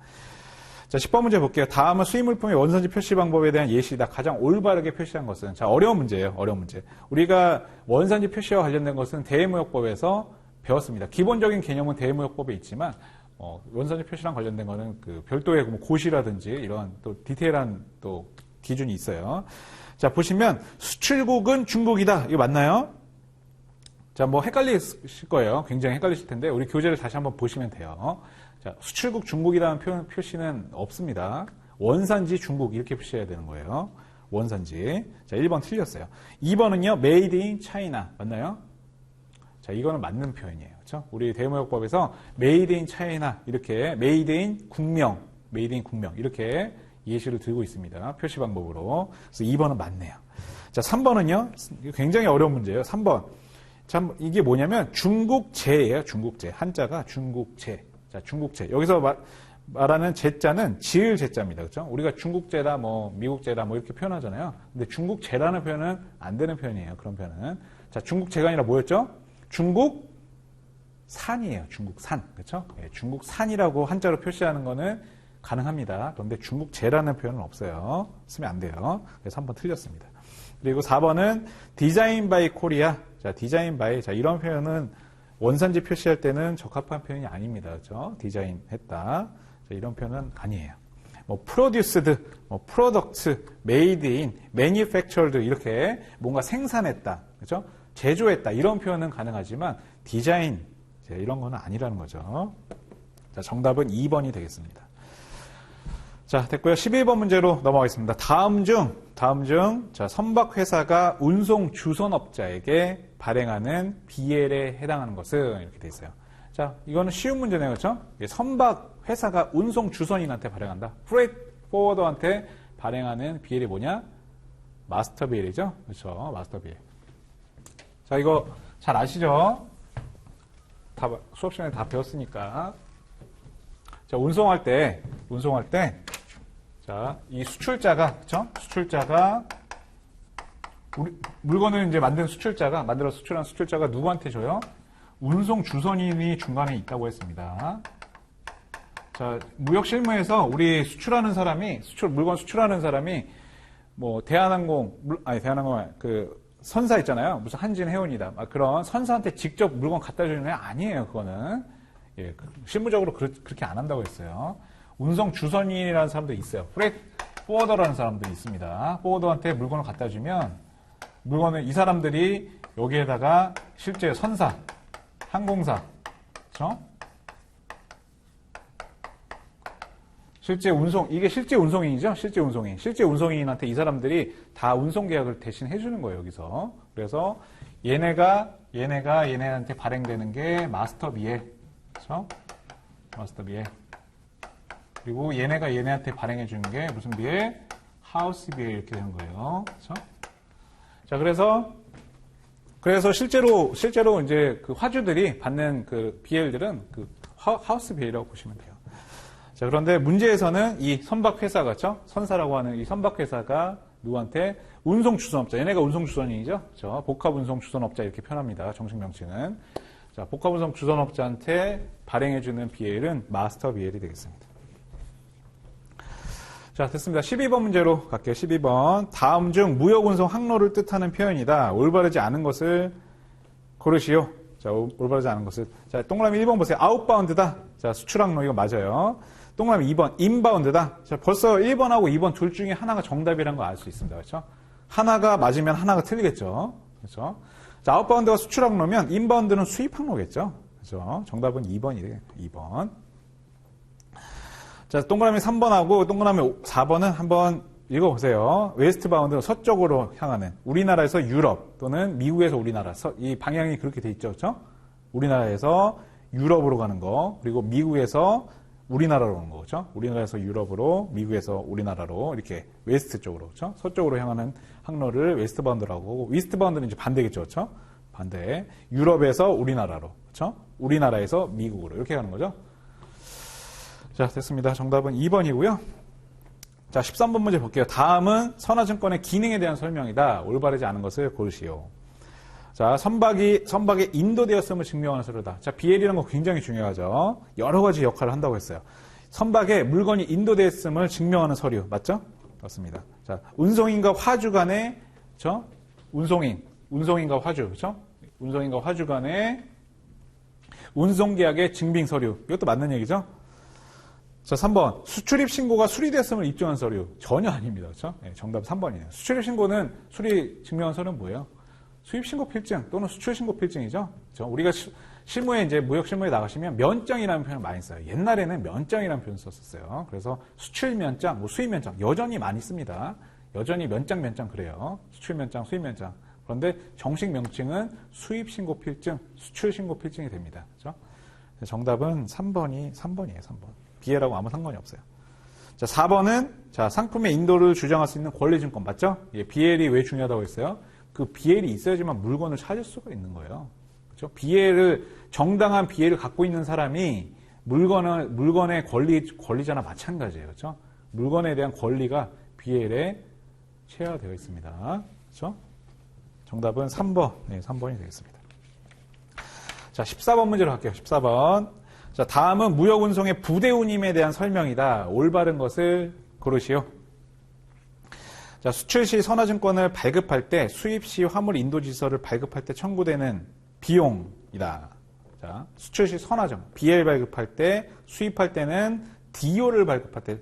자, 10번 문제 볼게요. 다음은 수입물품의 원산지 표시 방법에 대한 예시이다. 가장 올바르게 표시한 것은, 자, 어려운 문제예요. 어려운 문제. 우리가 원산지 표시와 관련된 것은 대외무역법에서 배웠습니다. 기본적인 개념은 대외무역법에 있지만 원산지 표시랑 관련된 거는 별도의 고시라든지 이런 또 디테일한 또 기준이 있어요. 자, 보시면 수출국은 중국이다. 이거 맞나요? 자, 헷갈리실 거예요. 굉장히 헷갈리실 텐데 우리 교재를 다시 한번 보시면 돼요. 자, 수출국 중국이라는 표시는 없습니다. 원산지 중국 이렇게 표시해야 되는 거예요. 원산지. 자, 1번 틀렸어요. 2번은요. Made in China 맞나요? 자, 이거는 맞는 표현이에요. 그렇죠? 우리 대무역법에서 Made in China 이렇게 Made in 국명 이렇게 예시를 들고 있습니다. 표시 방법으로. 그래서 2번은 맞네요. 자, 3번은요. 굉장히 어려운 문제예요. 3번. 참 이게 뭐냐면 중국제예요. 중국제. 한자가 중국제. 자, 중국제. 여기서 말하는 제자는 지을 제자입니다. 그렇죠? 우리가 중국제다, 미국제다, 이렇게 표현하잖아요. 근데 중국제라는 표현은 안 되는 표현이에요. 그런 표현은. 자, 중국제가 아니라 뭐였죠? 중국산이에요. 중국산. 그렇죠? 예, 중국산이라고 한자로 표시하는 거는 가능합니다. 그런데 중국제라는 표현은 없어요. 쓰면 안 돼요. 그래서 한번 틀렸습니다. 그리고 4번은 디자인 바이 코리아. 자, 디자인 바이. 자, 이런 표현은 원산지 표시할 때는 적합한 표현이 아닙니다. 그렇죠? 디자인 했다. 자, 이런 표현은 아니에요. produced, product, made in, manufactured 이렇게 뭔가 생산했다. 그렇죠? 제조했다. 이런 표현은 가능하지만 디자인 이런 거는 아니라는 거죠. 자, 정답은 2번이 되겠습니다. 자, 됐고요. 11번 문제로 넘어가겠습니다. 다음 중 자, 선박회사가 운송 주선업자에게 발행하는 BL에 해당하는 것은 이렇게 돼 있어요. 자, 이거는 쉬운 문제네요. 그렇죠? 선박회사가 운송 주선인한테 발행한다. 프레이트 포워더한테 발행하는 BL이 뭐냐? 마스터 BL이죠. 그렇죠? 마스터 BL. 자, 이거 잘 아시죠? 다 수업 시간에 다 배웠으니까. 자, 운송할 때, 자, 이 수출자가, 그쵸? 수출자가, 물건을 이제 만들어 수출한 수출자가 누구한테 줘요? 운송 주선인이 중간에 있다고 했습니다. 자, 무역 실무에서 우리 물건 수출하는 사람이, 대한항공, 선사 있잖아요. 무슨 한진 해운이다. 그런 선사한테 직접 물건 갖다 주는 게 아니에요, 그거는. 예, 실무적으로 그렇게 안 한다고 했어요. 운송 주선인이라는 사람도 있어요. 프레이트 포워더라는 사람도 있습니다. 포워더한테 물건을 갖다 주면 물건을 이 사람들이 여기에다가 실제 선사, 항공사, 그렇죠? 실제 운송, 이게 실제 운송인이죠? 실제 운송인한테 이 사람들이 다 운송 계약을 대신 해주는 거예요, 여기서. 그래서 얘네한테 발행되는 게 마스터 BL. 그렇죠? 마스터 BL. 그리고 얘네한테 발행해주는 게 무슨 BL? 하우스 BL 이렇게 되는 거예요. 그렇죠? 자, 그래서 실제로 이제 화주들이 받는 BL들은 하우스 BL이라고 보시면 돼요. 자, 그런데 문제에서는 이 선박회사가, 그렇죠? 선사라고 하는 이 선박회사가 누구한테? 운송주선업자. 얘네가 운송주선인이죠? 그렇죠? 복합운송주선업자 이렇게 표현합니다. 정식 명칭은. 자, 복합운송주선업자한테 발행해주는 BL은 마스터 BL이 되겠습니다. 자, 됐습니다. 12번 문제로 갈게요. 12번. 다음 중 무역운송 항로를 뜻하는 표현이다. 올바르지 않은 것을 고르시오. 자, 올바르지 않은 것을. 자, 동그라미 1번 보세요. 아웃바운드다. 자, 수출항로 이거 맞아요. 동그라미 2번 인바운드다. 자, 벌써 1번하고 2번 둘 중에 하나가 정답이라는 거 알 수 있습니다. 그렇죠? 하나가 맞으면 하나가 틀리겠죠. 그렇죠? 자, 아웃바운드가 수출항로면 인바운드는 수입항로겠죠. 그렇죠? 정답은 2번이래요. 2번. 자, 동그라미 3번하고 동그라미 4번은 한번 읽어보세요. 웨스트바운드는 서쪽으로 향하는 우리나라에서 유럽 또는 미국에서 우리나라 이 방향이 그렇게 돼 있죠. 그렇죠? 우리나라에서 유럽으로 가는 거 그리고 미국에서 우리나라로 가는 거 그렇죠? 우리나라에서 유럽으로 미국에서 우리나라로 이렇게 웨스트 쪽으로 그렇죠? 서쪽으로 향하는 항로를 웨스트바운드라고 하고 이스트바운드는 이제 반대겠죠. 그렇죠? 반대. 유럽에서 우리나라로 그렇죠? 우리나라에서 미국으로 이렇게 가는 거죠. 자, 됐습니다. 정답은 2번이고요. 자, 13번 문제 볼게요. 다음은 선화증권의 기능에 대한 설명이다. 올바르지 않은 것을 고르시오. 자, 선박의 인도되었음을 증명하는 서류다. 자, BL이라는 거 굉장히 중요하죠. 여러 가지 역할을 한다고 했어요. 선박에 물건이 인도되었음을 증명하는 서류. 맞죠? 맞습니다. 자, 운송인과 화주 간의, 그쵸? 운송인과 화주, 그쵸? 운송인과 화주 간의 운송계약의 증빙 서류. 이것도 맞는 얘기죠? 자, 3번. 수출입 신고가 수리됐음을 입증한 서류. 전혀 아닙니다. 그렇죠? 네, 정답 3번이에요. 수출입 신고는 수리 증명한 서류는 뭐예요? 수입 신고 필증 또는 수출 신고 필증이죠. 그렇죠? 우리가 실무에 이제 무역 실무에 나가시면 면장이라는 표현을 많이 써요. 옛날에는 면장이라는 표현을 썼었어요. 그래서 수출 면장, 뭐 수입 면장 여전히 많이 씁니다. 여전히 면장 그래요. 수출 면장, 수입 면장. 그런데 정식 명칭은 수입 신고 필증, 수출 신고 필증이 됩니다. 그렇죠? 정답은 3번이에요. 3번. BL하고 아무 상관이 없어요. 자, 4번은 자, 상품의 인도를 주장할 수 있는 권리증권 맞죠? 예, BL이 왜 중요하다고 했어요? 그 BL이 있어야지만 물건을 찾을 수가 있는 거예요. 그렇죠? 정당한 BL을 갖고 있는 사람이 물건의 권리자나 마찬가지예요. 그렇죠? 물건에 대한 권리가 BL에 체화되어 있습니다. 그렇죠? 정답은 3번. 네, 3번이 되겠습니다. 자, 14번 문제로 갈게요. 14번. 자, 다음은 무역운송의 부대운임에 대한 설명이다. 올바른 것을 고르시오. 자, 수출 시 선화증권을 발급할 때, 수입 시 화물 인도지서를 발급할 때 청구되는 비용이다. 자, 수출 시 선화증, BL 발급할 때, 수입할 때는 DO를 발급할 때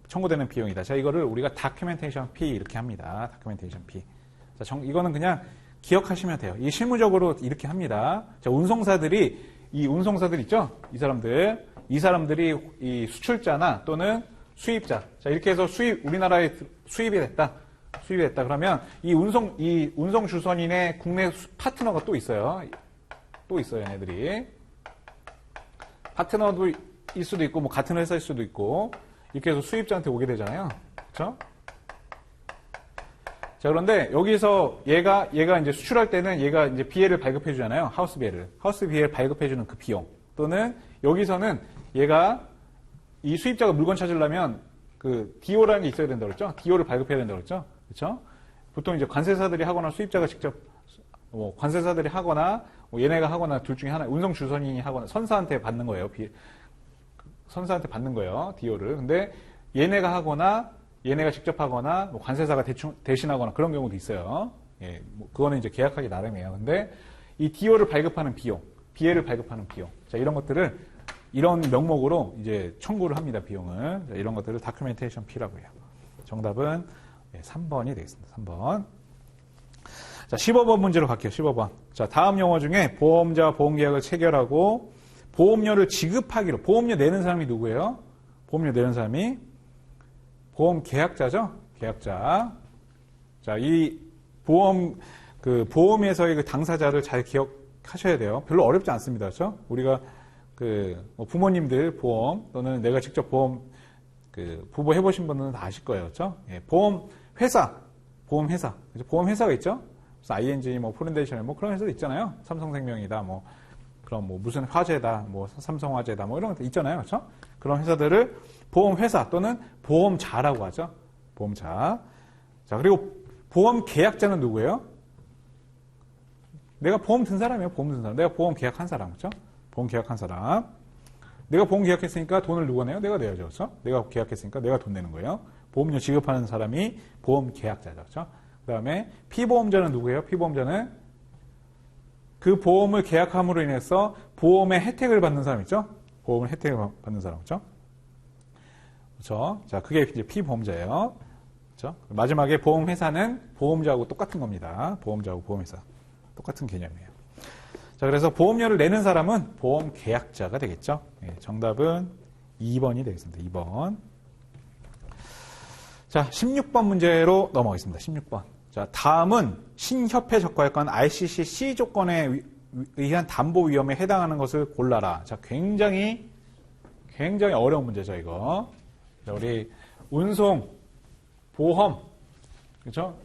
청구되는 비용이다. 자, 이거를 우리가 다큐멘테이션 P 이렇게 합니다. 다큐멘테이션 P. 자, 이거는 그냥 기억하시면 돼요. 이 실무적으로 이렇게 합니다. 자, 이 운송사들 있죠? 이 사람들이 이 수출자나 또는 수입자. 자, 이렇게 해서 우리나라에 수입이 됐다. 그러면 이 운송 주선인의 국내 파트너가 또 있어요. 얘네들이. 파트너일 수도 있고, 뭐, 같은 회사일 수도 있고, 이렇게 해서 수입자한테 오게 되잖아요. 그쵸? 자, 그런데 여기서 얘가 이제 수출할 때는 얘가 이제 BL을 발급해 주잖아요. 하우스 BL 발급해 주는 그 비용. 또는 여기서는 얘가 이 수입자가 물건 찾으려면 그 DO라는 게 있어야 된다고 그랬죠? DO를 발급해야 된다고 그랬죠? 그렇죠? 보통 이제 관세사들이 하거나 수입자가 직접 관세사들이 하거나 얘네가 하거나 둘 중에 하나 운송 주선인이 하거나 선사한테 받는 거예요. 선사한테 받는 거예요. DO를. 근데 얘네가 하거나 얘네가 직접 하거나 뭐 관세사가 대신하거나 그런 경우도 있어요. 예, 뭐 그거는 이제 계약하기 나름이에요. 근데 이 DO를 발급하는 비용, BL을 발급하는 비용, 자, 이런 것들을 이런 명목으로 이제 청구를 합니다. 비용을. 자, 이런 것들을 다큐멘테이션 P라고 해요. 정답은 3번이 되겠습니다. 3번. 자, 15번 문제로 갈게요. 15번. 자, 다음 용어 중에 보험자와 보험계약을 체결하고 보험료를 지급하기로. 보험료 내는 사람이 누구예요? 보험료 내는 사람이 보험 계약자죠? 계약자. 자, 이 보험에서의 그 당사자를 잘 기억하셔야 돼요. 별로 어렵지 않습니다. 그렇죠? 우리가 뭐 부모님들 보험 또는 내가 직접 보험 부부 해보신 분들은 다 아실 거예요. 그렇죠? 예, 보험회사가 있죠? 그래서 ING, 뭐, 포렌데이션, 뭐, 그런 회사도 있잖아요. 삼성생명이다, 뭐, 그럼 뭐, 무슨 화재다, 뭐, 삼성화재다, 뭐, 이런 것도 있잖아요. 그렇죠? 그런 회사들을 보험회사 또는 보험자라고 하죠. 보험자. 자, 그리고 보험 계약자는 누구예요? 내가 보험 든 사람이에요. 보험 든 사람. 내가 보험 계약한 사람. 그렇죠? 보험 계약한 사람. 내가 보험 계약했으니까 돈을 누가 내요? 내가 내야죠. 그렇죠? 내가 계약했으니까 내가 돈 내는 거예요. 보험료 지급하는 사람이 보험 계약자죠. 그렇죠? 그다음에 피보험자는 누구예요? 피보험자는 그 보험을 계약함으로 인해서 보험의 혜택을 받는 사람 있죠? 보험을 혜택을 받는 사람. 그렇죠? 그렇죠? 자, 그게 이제 피보험자예요. 그렇죠? 마지막에 보험회사는 보험자하고 똑같은 겁니다. 보험자하고 보험회사. 똑같은 개념이에요. 자, 그래서 보험료를 내는 사람은 보험 계약자가 되겠죠. 네, 정답은 2번이 되겠습니다. 2번. 자, 16번 문제로 넘어가겠습니다. 16번. 자, 다음은 신협회 적과약관 RCC C 조건에 의한 담보 위험에 해당하는 것을 골라라. 자, 굉장히 어려운 문제죠, 이거. 자, 우리 운송, 보험, 그렇죠?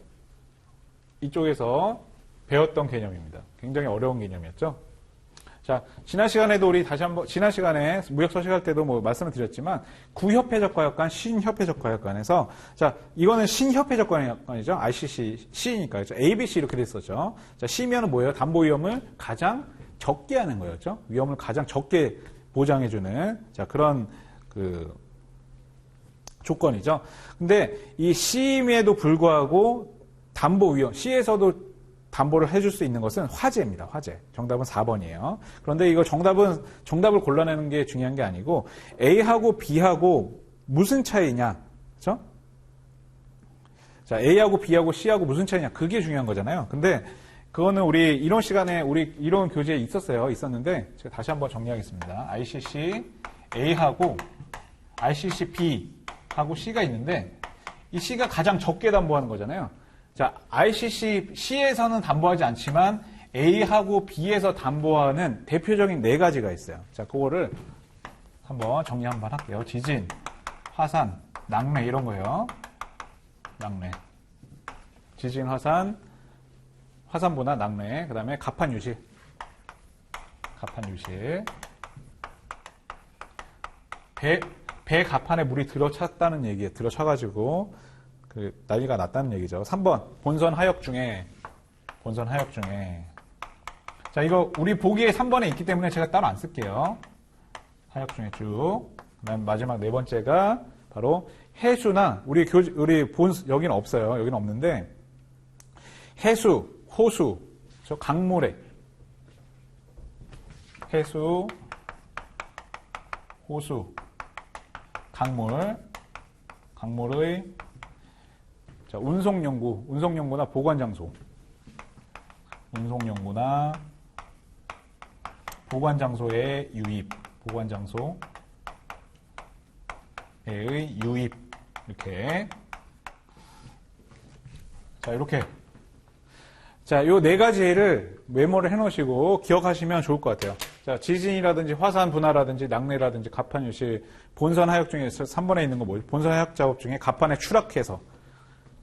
이쪽에서 배웠던 개념입니다. 굉장히 어려운 개념이었죠. 자, 지난 시간에도 우리 다시 한번, 지난 시간에 무역 서식할 때도 뭐 말씀을 드렸지만, 구협회적 과역관, 신협회적 과역관에서, 자, 이거는 신협회적 과역관이죠. ICC, C니까요. ABC 이렇게 됐었죠. 자, C면은 뭐예요? 담보 위험을 가장 적게 하는 거였죠. 위험을 가장 적게 보장해주는, 자, 그런, 조건이죠. 근데 이 C임에도 불구하고 담보 위험, C에서도 담보를 해줄 수 있는 것은 화재입니다. 화재. 정답은 4번이에요. 그런데 이거 정답을 골라내는 게 중요한 게 아니고 A하고 B하고 무슨 차이냐? 그렇죠? 자, A하고 B하고 C하고 무슨 차이냐? 그게 중요한 거잖아요. 근데 그거는 우리 이론 시간에 우리 이론 교재에 있었는데 제가 다시 한번 정리하겠습니다. ICC A하고 ICC B하고 C가 있는데 이 C가 가장 적게 담보하는 거잖아요. 자, ICC C에서는 담보하지 않지만 A하고 B에서 담보하는 대표적인 4가지가 있어요. 자, 그거를 한번 정리 한번 할게요. 지진, 화산, 낙뢰 이런 거예요. 낙뢰. 지진, 화산, 화산보나 낙뢰. 그 다음에 가판 유실. 가판 유실. 배 가판에 물이 들어찼다는 얘기예요. 들어차가지고 난리가 났다는 얘기죠. 3번 본선 하역 중에 자, 이거 우리 보기에 3번에 있기 때문에 제가 따로 안 쓸게요. 하역 중에 쭉. 그다음 마지막 4번째가 바로 해수나 여기는 없어요. 여기는 없는데 해수, 호수, 저 강물에 해수, 호수, 강물의 자, 운송연구나 보관장소. 운송연구나 보관장소의 유입. 보관장소의 유입. 이렇게. 자, 이렇게. 자, 요 4가지를 메모를 해 놓으시고 기억하시면 좋을 것 같아요. 자, 지진이라든지 화산 분화라든지 낙뢰라든지 가판 유실, 본선 하역 중에서 3번에 있는 거 뭐죠? 본선 하역 작업 중에 가판에 추락해서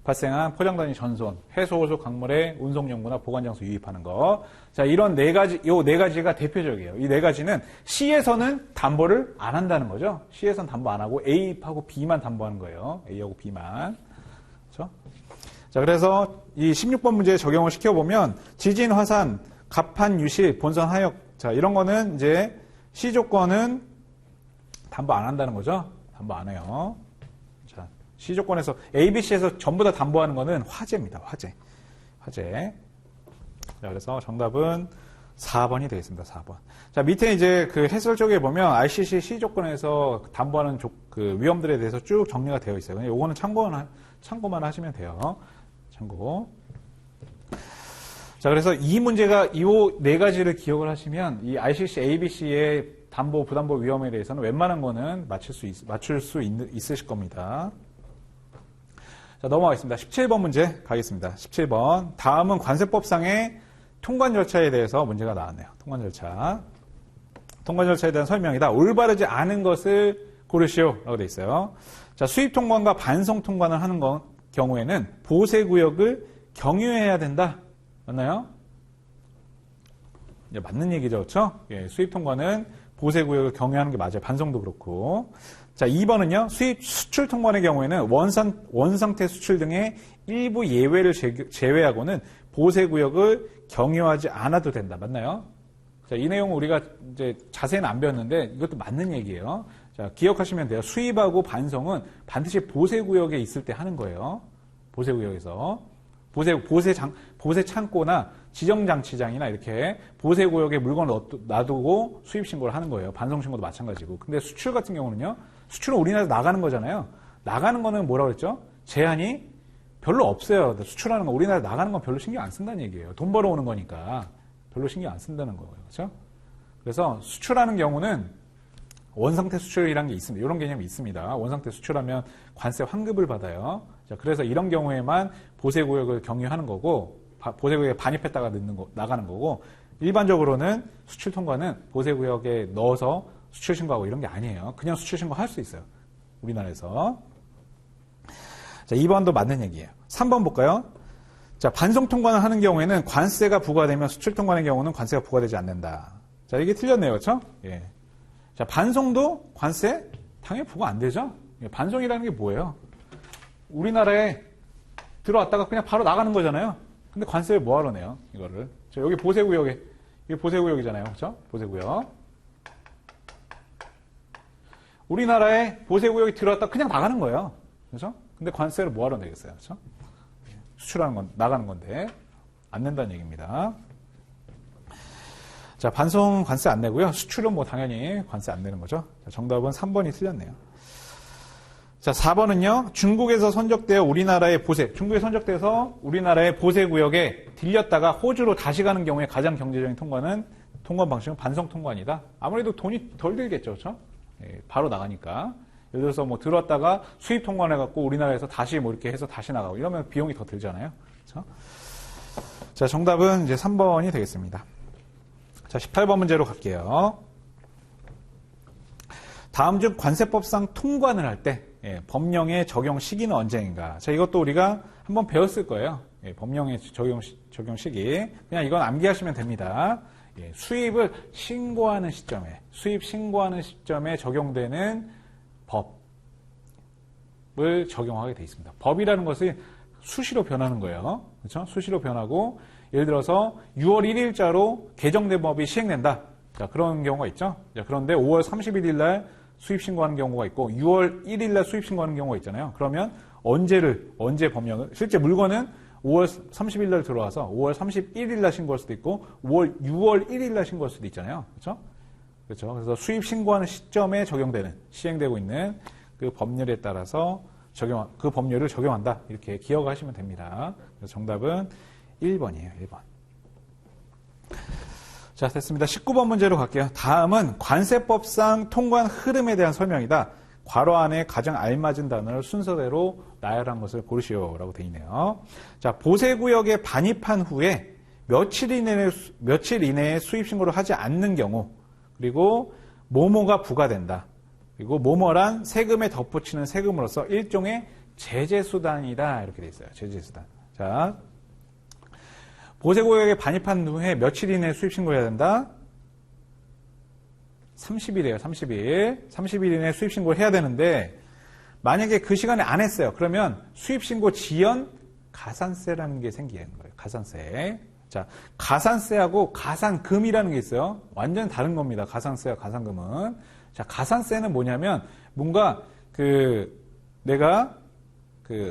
발생한 포장단위 전손, 해수, 호수, 강물의 운송연구나 보관장소 유입하는 거. 자, 이런 4가지, 요 4가지가 대표적이에요. 이 4가지는 C에서는 담보를 안 한다는 거죠. C에서는 담보 안 하고 A하고 B만 담보하는 거예요. A하고 B만. 그렇죠? 자, 그래서 이 16번 문제에 적용을 시켜보면 지진, 화산, 가판, 유실, 본선, 하역. 자, 이런 거는 이제 C 조건은 담보 안 한다는 거죠. 담보 안 해요. C 조건에서 ABC에서 전부 다 담보하는 거는 화재입니다. 화재. 자, 그래서 정답은 4번이 되겠습니다. 4번. 자, 밑에 이제 그 해설 쪽에 보면 ICC C 조건에서 담보하는 위험들에 대해서 쭉 정리가 되어 있어요. 요거는 참고만 하시면 돼요. 참고. 자, 그래서 이 문제가 이 4가지를 기억을 하시면 이 ICC ABC의 담보, 부담보 위험에 대해서는 웬만한 거는 맞출 수 있으실 겁니다. 자, 넘어가겠습니다. 17번 문제 가겠습니다. 17번. 다음은 관세법상의 통관 절차에 대해서 문제가 나왔네요. 통관 절차에 대한 설명이다. 올바르지 않은 것을 고르시오. 라고 되어 있어요. 자, 수입 통관과 반송 통관을 하는 경우에는 보세구역을 경유해야 된다. 맞나요? 네, 맞는 얘기죠. 그렇죠? 예, 수입 통관은 보세구역을 경유하는 게 맞아요. 반송도 그렇고. 자, 2번은요. 수출 통관의 경우에는 원상태 수출 등의 일부 예외를 제외하고는 보세구역을 경유하지 않아도 된다. 맞나요? 자, 이 내용은 우리가 이제 자세히는 안 배웠는데 이것도 맞는 얘기예요. 자, 기억하시면 돼요. 수입하고 반송은 반드시 보세구역에 있을 때 하는 거예요. 보세구역에서. 보세 창고나 지정장치장이나 이렇게 보세구역에 물건을 놔두고 수입신고를 하는 거예요. 반송신고도 마찬가지고. 근데 수출 같은 경우는요. 수출은 우리나라에서 나가는 거잖아요. 나가는 거는 뭐라고 그랬죠? 제한이 별로 없어요. 수출하는 거, 우리나라 나가는 건 별로 신경 안 쓴다는 얘기예요. 돈 벌어오는 거니까 별로 신경 안 쓴다는 거예요. 그렇죠? 그래서 수출하는 경우는 원상태 수출이라는 게 있습니다. 이런 개념이 있습니다. 원상태 수출하면 관세 환급을 받아요. 자, 그래서 이런 경우에만 보세구역을 경유하는 거고, 보세구역에 반입했다가 나가는 거고, 일반적으로는 수출 통과는 보세구역에 넣어서 수출 신고하고 이런 게 아니에요. 그냥 수출 신고 할 수 있어요. 우리나라에서. 자, 2번도 맞는 얘기예요. 3번 볼까요? 자, 반송 통관을 하는 경우에는 관세가 부과되면 수출 통관의 경우는 관세가 부과되지 않는다. 자, 이게 틀렸네요. 그렇죠? 예. 자, 반송도 관세 당연히 부과 안 되죠? 예, 반송이라는 게 뭐예요? 우리나라에 들어왔다가 그냥 바로 나가는 거잖아요. 근데 관세를 뭐하러 내요? 이거를. 자, 여기 보세구역에, 이게 보세구역이잖아요. 그렇죠? 보세구역. 우리나라에 보세구역이 들어왔다 그냥 나가는 거예요. 그렇죠? 근데 관세를 뭐하러 내겠어요? 그렇죠? 수출하는 건, 나가는 건데, 안 낸다는 얘기입니다. 자, 반송 관세 안 내고요. 수출은 뭐 당연히 관세 안 내는 거죠. 자, 정답은 3번이 틀렸네요. 자, 4번은요. 중국에서 선적되어 우리나라의 보세, 중국에 선적돼서 우리나라의 보세구역에 들렸다가 호주로 다시 가는 경우에 가장 경제적인 통관 방식은 반송 통관이다. 아무래도 돈이 덜 들겠죠. 그렇죠? 예, 바로 나가니까. 예를 들어서 뭐 들어왔다가 수입 통관해갖고 우리나라에서 다시 뭐 이렇게 해서 다시 나가고 이러면 비용이 더 들잖아요. 그렇죠? 자, 정답은 이제 3번이 되겠습니다. 자, 18번 문제로 갈게요. 다음 중 관세법상 통관을 할 때 법령의 적용 시기는 언제인가? 자, 이것도 우리가 한번 배웠을 거예요. 예, 법령의 적용 시기. 그냥 이건 암기하시면 됩니다. 예, 수입을 신고하는 시점에, 수입 신고하는 시점에 적용되는 법을 적용하게 되어 있습니다. 법이라는 것이 수시로 변하는 거예요. 그렇죠? 수시로 변하고, 예를 들어서 6월 1일자로 개정된 법이 시행된다. 자, 그런 경우가 있죠. 자, 그런데 5월 31일 날 수입 신고하는 경우가 있고 6월 1일 날 수입 신고하는 경우가 있잖아요. 그러면 언제 법령을, 실제 물건은 5월 30일 날 들어와서 5월 31일 날 신고할 수도 있고 6월 1일 날 신고할 수도 있잖아요. 그렇죠? 그렇죠. 그래서 수입 신고하는 시점에 적용되는, 시행되고 있는 그 법률에 따라서 그 법률을 적용한다. 이렇게 기억하시면 됩니다. 그래서 정답은 1번이에요. 1번. 자, 됐습니다. 19번 문제로 갈게요. 다음은 관세법상 통관 흐름에 대한 설명이다. 괄호 안에 가장 알맞은 단어를 순서대로 나열한 것을 고르시오라고 되어 있네요. 자, 보세구역에 반입한 후에 며칠 이내에 수입신고를 하지 않는 경우, 그리고 뭐뭐가 부과된다. 그리고 뭐뭐란 세금에 덧붙이는 세금으로서 일종의 제재수단이다. 이렇게 되어 있어요. 제재수단. 자, 보세구역에 반입한 후에 며칠 이내에 수입신고를 해야 된다? 30일이에요. 30일. 30일 이내에 수입신고를 해야 되는데 만약에 그 시간에 안 했어요. 그러면 수입신고 지연 가산세라는 게 생기는 거예요. 가산세. 자, 가산세하고 가산금이라는 게 있어요. 완전 다른 겁니다. 가산세와 가산금은. 자, 가산세는 뭐냐면 뭔가 내가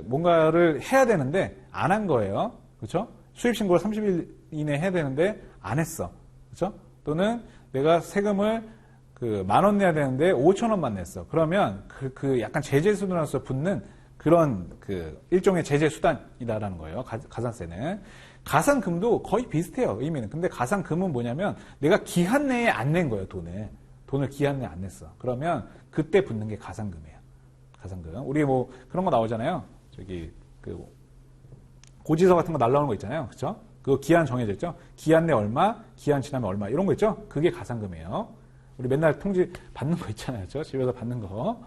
뭔가를 해야 되는데 안 한 거예요. 그렇죠? 수입신고를 30일 이내에 해야 되는데 안 했어. 그렇죠? 또는 내가 세금을 10,000원 내야 되는데 5,000원만 냈어. 그러면 약간 제재수단으로서 붙는 그런 일종의 제재수단이다라는 거예요. 가산세는. 가산금도 거의 비슷해요. 의미는. 근데 가산금은 뭐냐면 내가 기한 내에 안 낸 거예요. 돈을 기한 내에 안 냈어. 그러면 그때 붙는 게 가산금이에요. 가산금. 우리 뭐 그런 거 나오잖아요. 고지서 같은 거 날라오는 거 있잖아요. 그렇죠? 그거 기한 정해져 있죠? 기한 내 얼마, 기한 지나면 얼마 이런 거 있죠? 그게 가산금이에요. 우리 맨날 통지 받는 거 있잖아요. 그렇죠? 집에서 받는 거.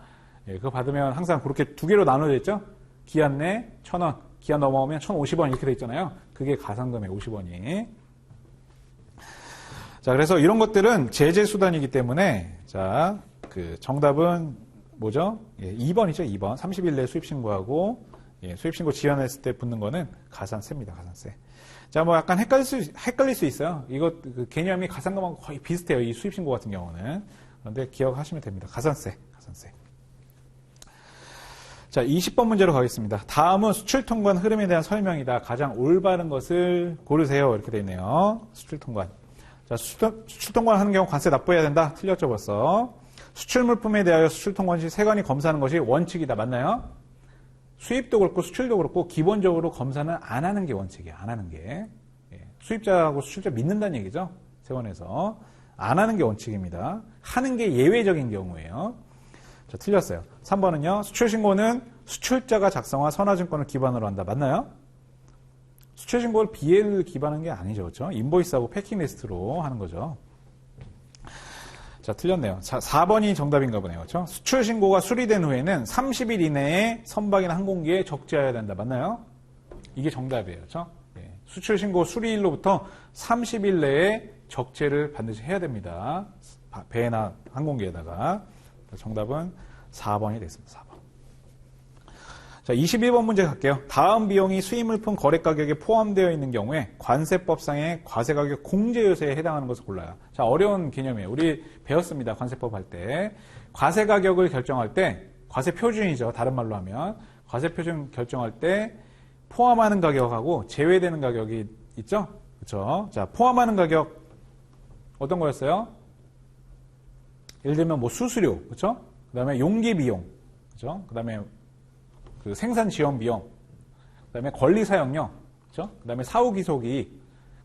예, 그거 받으면 항상 그렇게 두 개로 나눠져 있죠? 기한 내 1,000원, 기한 넘어오면 1,050원 이렇게 돼 있잖아요. 그게 가산금이에요. 50원이. 자, 그래서 이런 것들은 제재 수단이기 때문에 자, 정답은 뭐죠? 예, 2번이죠. 2번. 30일 내에 수입 신고하고 수입신고 지연했을 때 붙는 거는 가산세입니다. 가산세. 자, 뭐 약간 헷갈릴 수 있어요. 이거 개념이 가산금하고 거의 비슷해요. 이 수입신고 같은 경우는. 그런데 기억하시면 됩니다. 가산세. 자, 20번 문제로 가겠습니다. 다음은 수출통관 흐름에 대한 설명이다. 가장 올바른 것을 고르세요. 이렇게 되어 있네요. 수출통관. 자, 수출통관 하는 경우 관세 납부해야 된다. 틀렸죠, 벌써. 수출물품에 대하여 수출통관 시 세관이 검사하는 것이 원칙이다. 맞나요? 수입도 그렇고 수출도 그렇고 기본적으로 검사는 안 하는 게 원칙이에요. 안 하는 게. 수입자하고 수출자 믿는다는 얘기죠. 세관에서. 안 하는 게 원칙입니다. 하는 게 예외적인 경우예요. 자, 틀렸어요. 3번은요. 수출신고는 수출자가 작성한 선화증권을 기반으로 한다. 맞나요? 수출신고를 BL을 기반한 게 아니죠. 그렇죠? 인보이스하고 패킹리스트로 하는 거죠. 자, 틀렸네요. 자, 4번이 정답인가 보네요. 그렇죠? 수출신고가 수리된 후에는 30일 이내에 선박이나 항공기에 적재해야 된다. 맞나요? 이게 정답이에요. 그렇죠? 네. 수출신고 수리일로부터 30일 내에 적재를 반드시 해야 됩니다. 배나 항공기에다가. 정답은 4번이 되겠습니다. 4번. 자, 22번 문제 갈게요. 다음 비용이 수입물품 거래 가격에 포함되어 있는 경우에 관세법상의 과세가격 공제 요소에 해당하는 것을 골라요. 자, 어려운 개념이에요. 우리 배웠습니다. 관세법 할 때. 과세가격을 결정할 때, 과세표준이죠. 다른 말로 하면. 과세표준 결정할 때 포함하는 가격하고 제외되는 가격이 있죠? 그렇죠? 자, 포함하는 가격 어떤 거였어요? 예를 들면 뭐 수수료, 그렇죠? 그다음에 용기 비용, 그렇죠? 그다음에 그 생산 지원 비용, 그다음에 권리 사용료, 그렇죠? 그다음에 사후 기소기,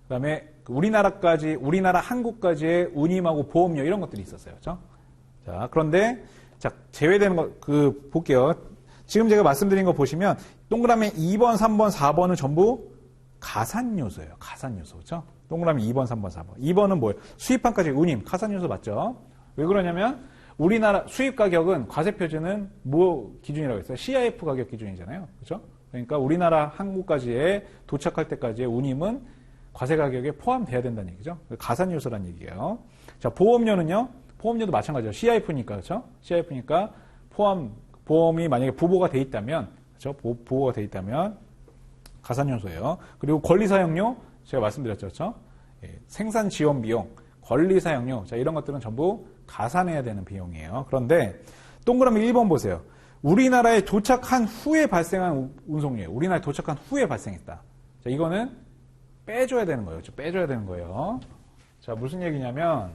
그다음에 우리나라 한국까지의 운임하고 보험료 이런 것들이 있었어요, 그렇죠? 자, 그런데 자 제외되는 거 볼게요. 지금 제가 말씀드린 거 보시면 동그라미 2번, 3번, 4번은 전부 가산 요소예요. 가산 요소, 그렇죠? 동그라미 2번, 3번, 4번. 2번은 뭐예요? 수입한까지 운임, 가산 요소 맞죠? 왜 그러냐면 우리나라 수입 가격은 과세 표준은 뭐 기준이라고 했어요? CIF 가격 기준이잖아요. 그렇죠? 그러니까 우리나라 한국까지의 도착할 때까지의 운임은 과세 가격에 포함돼야 된다는 얘기죠. 가산 요소란 얘기예요. 자, 보험료는요. 보험료도 마찬가지죠. CIF니까 그렇죠? CIF니까 보험이 만약에 부보가 돼 있다면 그렇죠? 보호가 돼 있다면 가산 요소예요. 그리고 권리 사용료 제가 말씀드렸죠. 그렇죠? 예, 생산 지원 비용, 권리 사용료 자, 이런 것들은 전부 가산해야 되는 비용이에요. 그런데 동그라미 1번 보세요. 우리나라에 도착한 후에 발생한 운송료예요. 우리나라에 도착한 후에 발생했다. 자, 이거는 빼줘야 되는 거예요. 빼줘야 되는 거예요. 자, 무슨 얘기냐면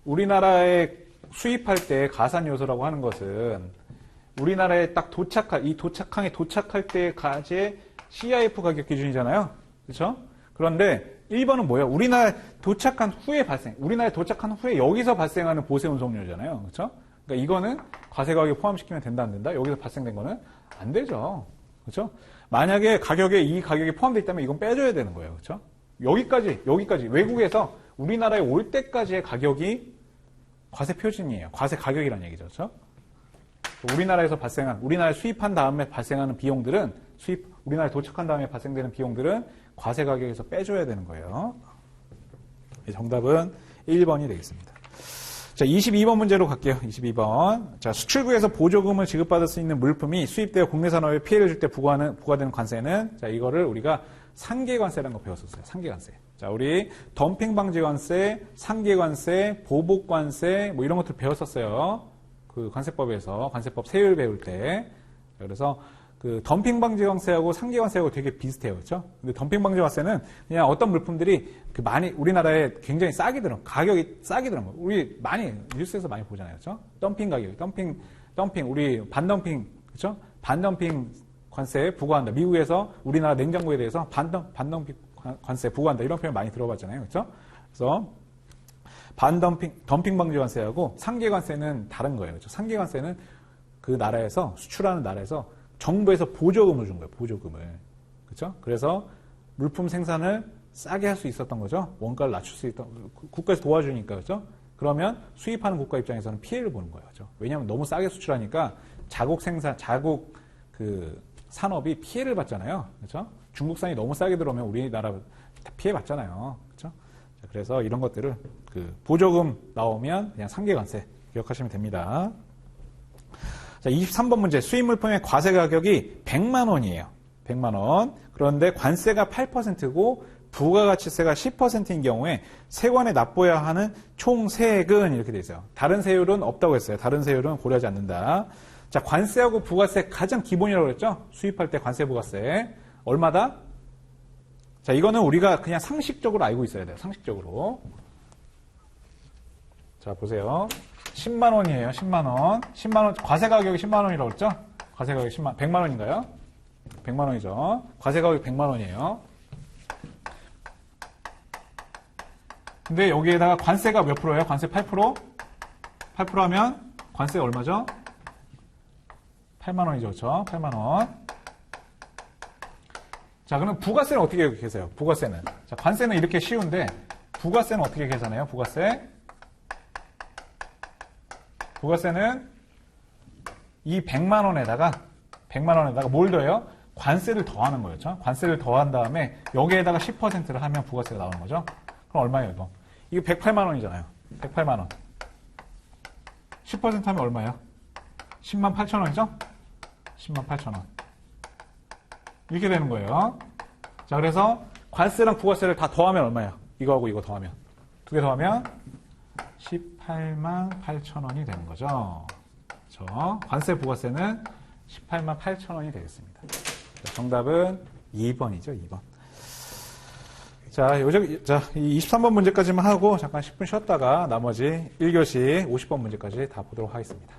우리나라에 수입할 때 가산 요소라고 하는 것은 우리나라에 딱 도착항에 도착할 때까지의 CIF 가격 기준이잖아요. 그렇죠? 그런데 1번은 뭐예요? 우리나라에 도착한 후에 여기서 발생하는 보세 운송료잖아요. 그렇죠? 그러니까 이거는 과세 가격에 포함시키면 된다 안 된다? 여기서 발생된 거는 안 되죠. 그렇죠? 만약에 이 가격에 포함되어 있다면 이건 빼줘야 되는 거예요. 그렇죠? 여기까지 외국에서 우리나라에 올 때까지의 가격이 과세 표준이에요. 과세 가격이라는 얘기죠. 그렇죠? 우리나라에 수입한 다음에 발생하는 비용들은 우리나라에 도착한 다음에 발생되는 비용들은 과세 가격에서 빼줘야 되는 거예요. 정답은 1번이 되겠습니다. 자, 22번 문제로 갈게요. 22번. 자, 수출국에서 보조금을 지급받을 수 있는 물품이 수입되어 국내 산업에 피해를 줄 때 부과되는 관세는 자, 이거를 우리가 상계관세라는 거 배웠었어요. 상계관세. 자, 우리 덤핑 방지 관세, 상계관세, 보복관세 뭐 이런 것들 배웠었어요. 그 관세법에서 관세법 세율 배울 때. 자, 그래서 그 덤핑 방지 관세하고 상계 관세하고 되게 비슷해요. 그렇죠? 근데 덤핑 방지 관세는 그냥 어떤 물품들이 우리나라에 굉장히 가격이 싸게 들어간 거. 우리 뉴스에서 많이 보잖아요. 그렇죠? 덤핑 가격, 우리 반덤핑, 그렇죠? 반덤핑 관세 부과한다. 미국에서 우리나라 냉장고에 대해서 반덤핑 관세 부과한다. 이런 표현 많이 들어봤잖아요. 그렇죠? 그래서 덤핑 방지 관세하고 상계 관세는 다른 거예요. 그렇죠? 상계 관세는 그 나라에서 수출하는 나라에서 정부에서 보조금을 준 거예요. 보조금을. 그렇죠? 그래서 물품 생산을 싸게 할 수 있었던 거죠. 원가를 낮출 수 있던 국가에서 도와주니까. 그렇죠? 그러면 수입하는 국가 입장에서는 피해를 보는 거예요. 그렇죠? 왜냐하면 너무 싸게 수출하니까 자국 그 산업이 피해를 받잖아요. 그렇죠? 중국산이 너무 싸게 들어오면 우리나라 다 피해 받잖아요. 그렇죠? 그래서 이런 것들을 보조금 나오면 그냥 상계관세 기억하시면 됩니다. 자, 23번 문제. 수입 물품의 과세 가격이 100만 원이에요. 100만 원. 그런데 관세가 8%고 부가가치세가 10%인 경우에 세관에 납부해야 하는 총 세액은 이렇게 돼 있어요. 다른 세율은 없다고 했어요. 다른 세율은 고려하지 않는다. 자, 관세하고 부가세 가장 기본이라고 그랬죠? 수입할 때 관세 부가세. 얼마다? 자, 이거는 우리가 그냥 상식적으로 알고 있어야 돼요. 상식적으로. 자, 보세요. 10만 원이에요. 10만 원. 10만 원, 과세 가격이 10만 원이라고 그랬죠? 과세 가격이 100만 원인가요? 100만 원이죠. 과세 가격이 100만 원이에요. 근데 여기에다가 관세가 몇 프로예요? 관세 8%? 8% 하면 관세 얼마죠? 8만 원이죠. 그렇죠? 8만 원. 자, 그럼 부가세는 어떻게 계세요? 부가세는. 자, 관세는 이렇게 쉬운데 부가세는 어떻게 계산해요? 부가세는 이 100만 원에다가 뭘 더해요? 관세를 더하는 거였죠. 관세를 더한 다음에 여기에다가 10%를 하면 부가세가 나오는 거죠. 그럼 얼마예요, 이거? 이거 108만 원이잖아요. 108만 원. 10% 하면 얼마예요? 10만 8천 원이죠? 10만 8천 원. 이렇게 되는 거예요. 자, 그래서 관세랑 부가세를 다 더하면 얼마예요? 이거하고 이거 더하면. 두 개 더하면 18만 8천 원이 되는 거죠. 그렇죠? 관세 부가세는 18만 8천 원이 되겠습니다. 자, 정답은 2번이죠, 2번. 자, 이 23번 문제까지만 하고 잠깐 10분 쉬었다가 나머지 1교시 50번 문제까지 다 보도록 하겠습니다.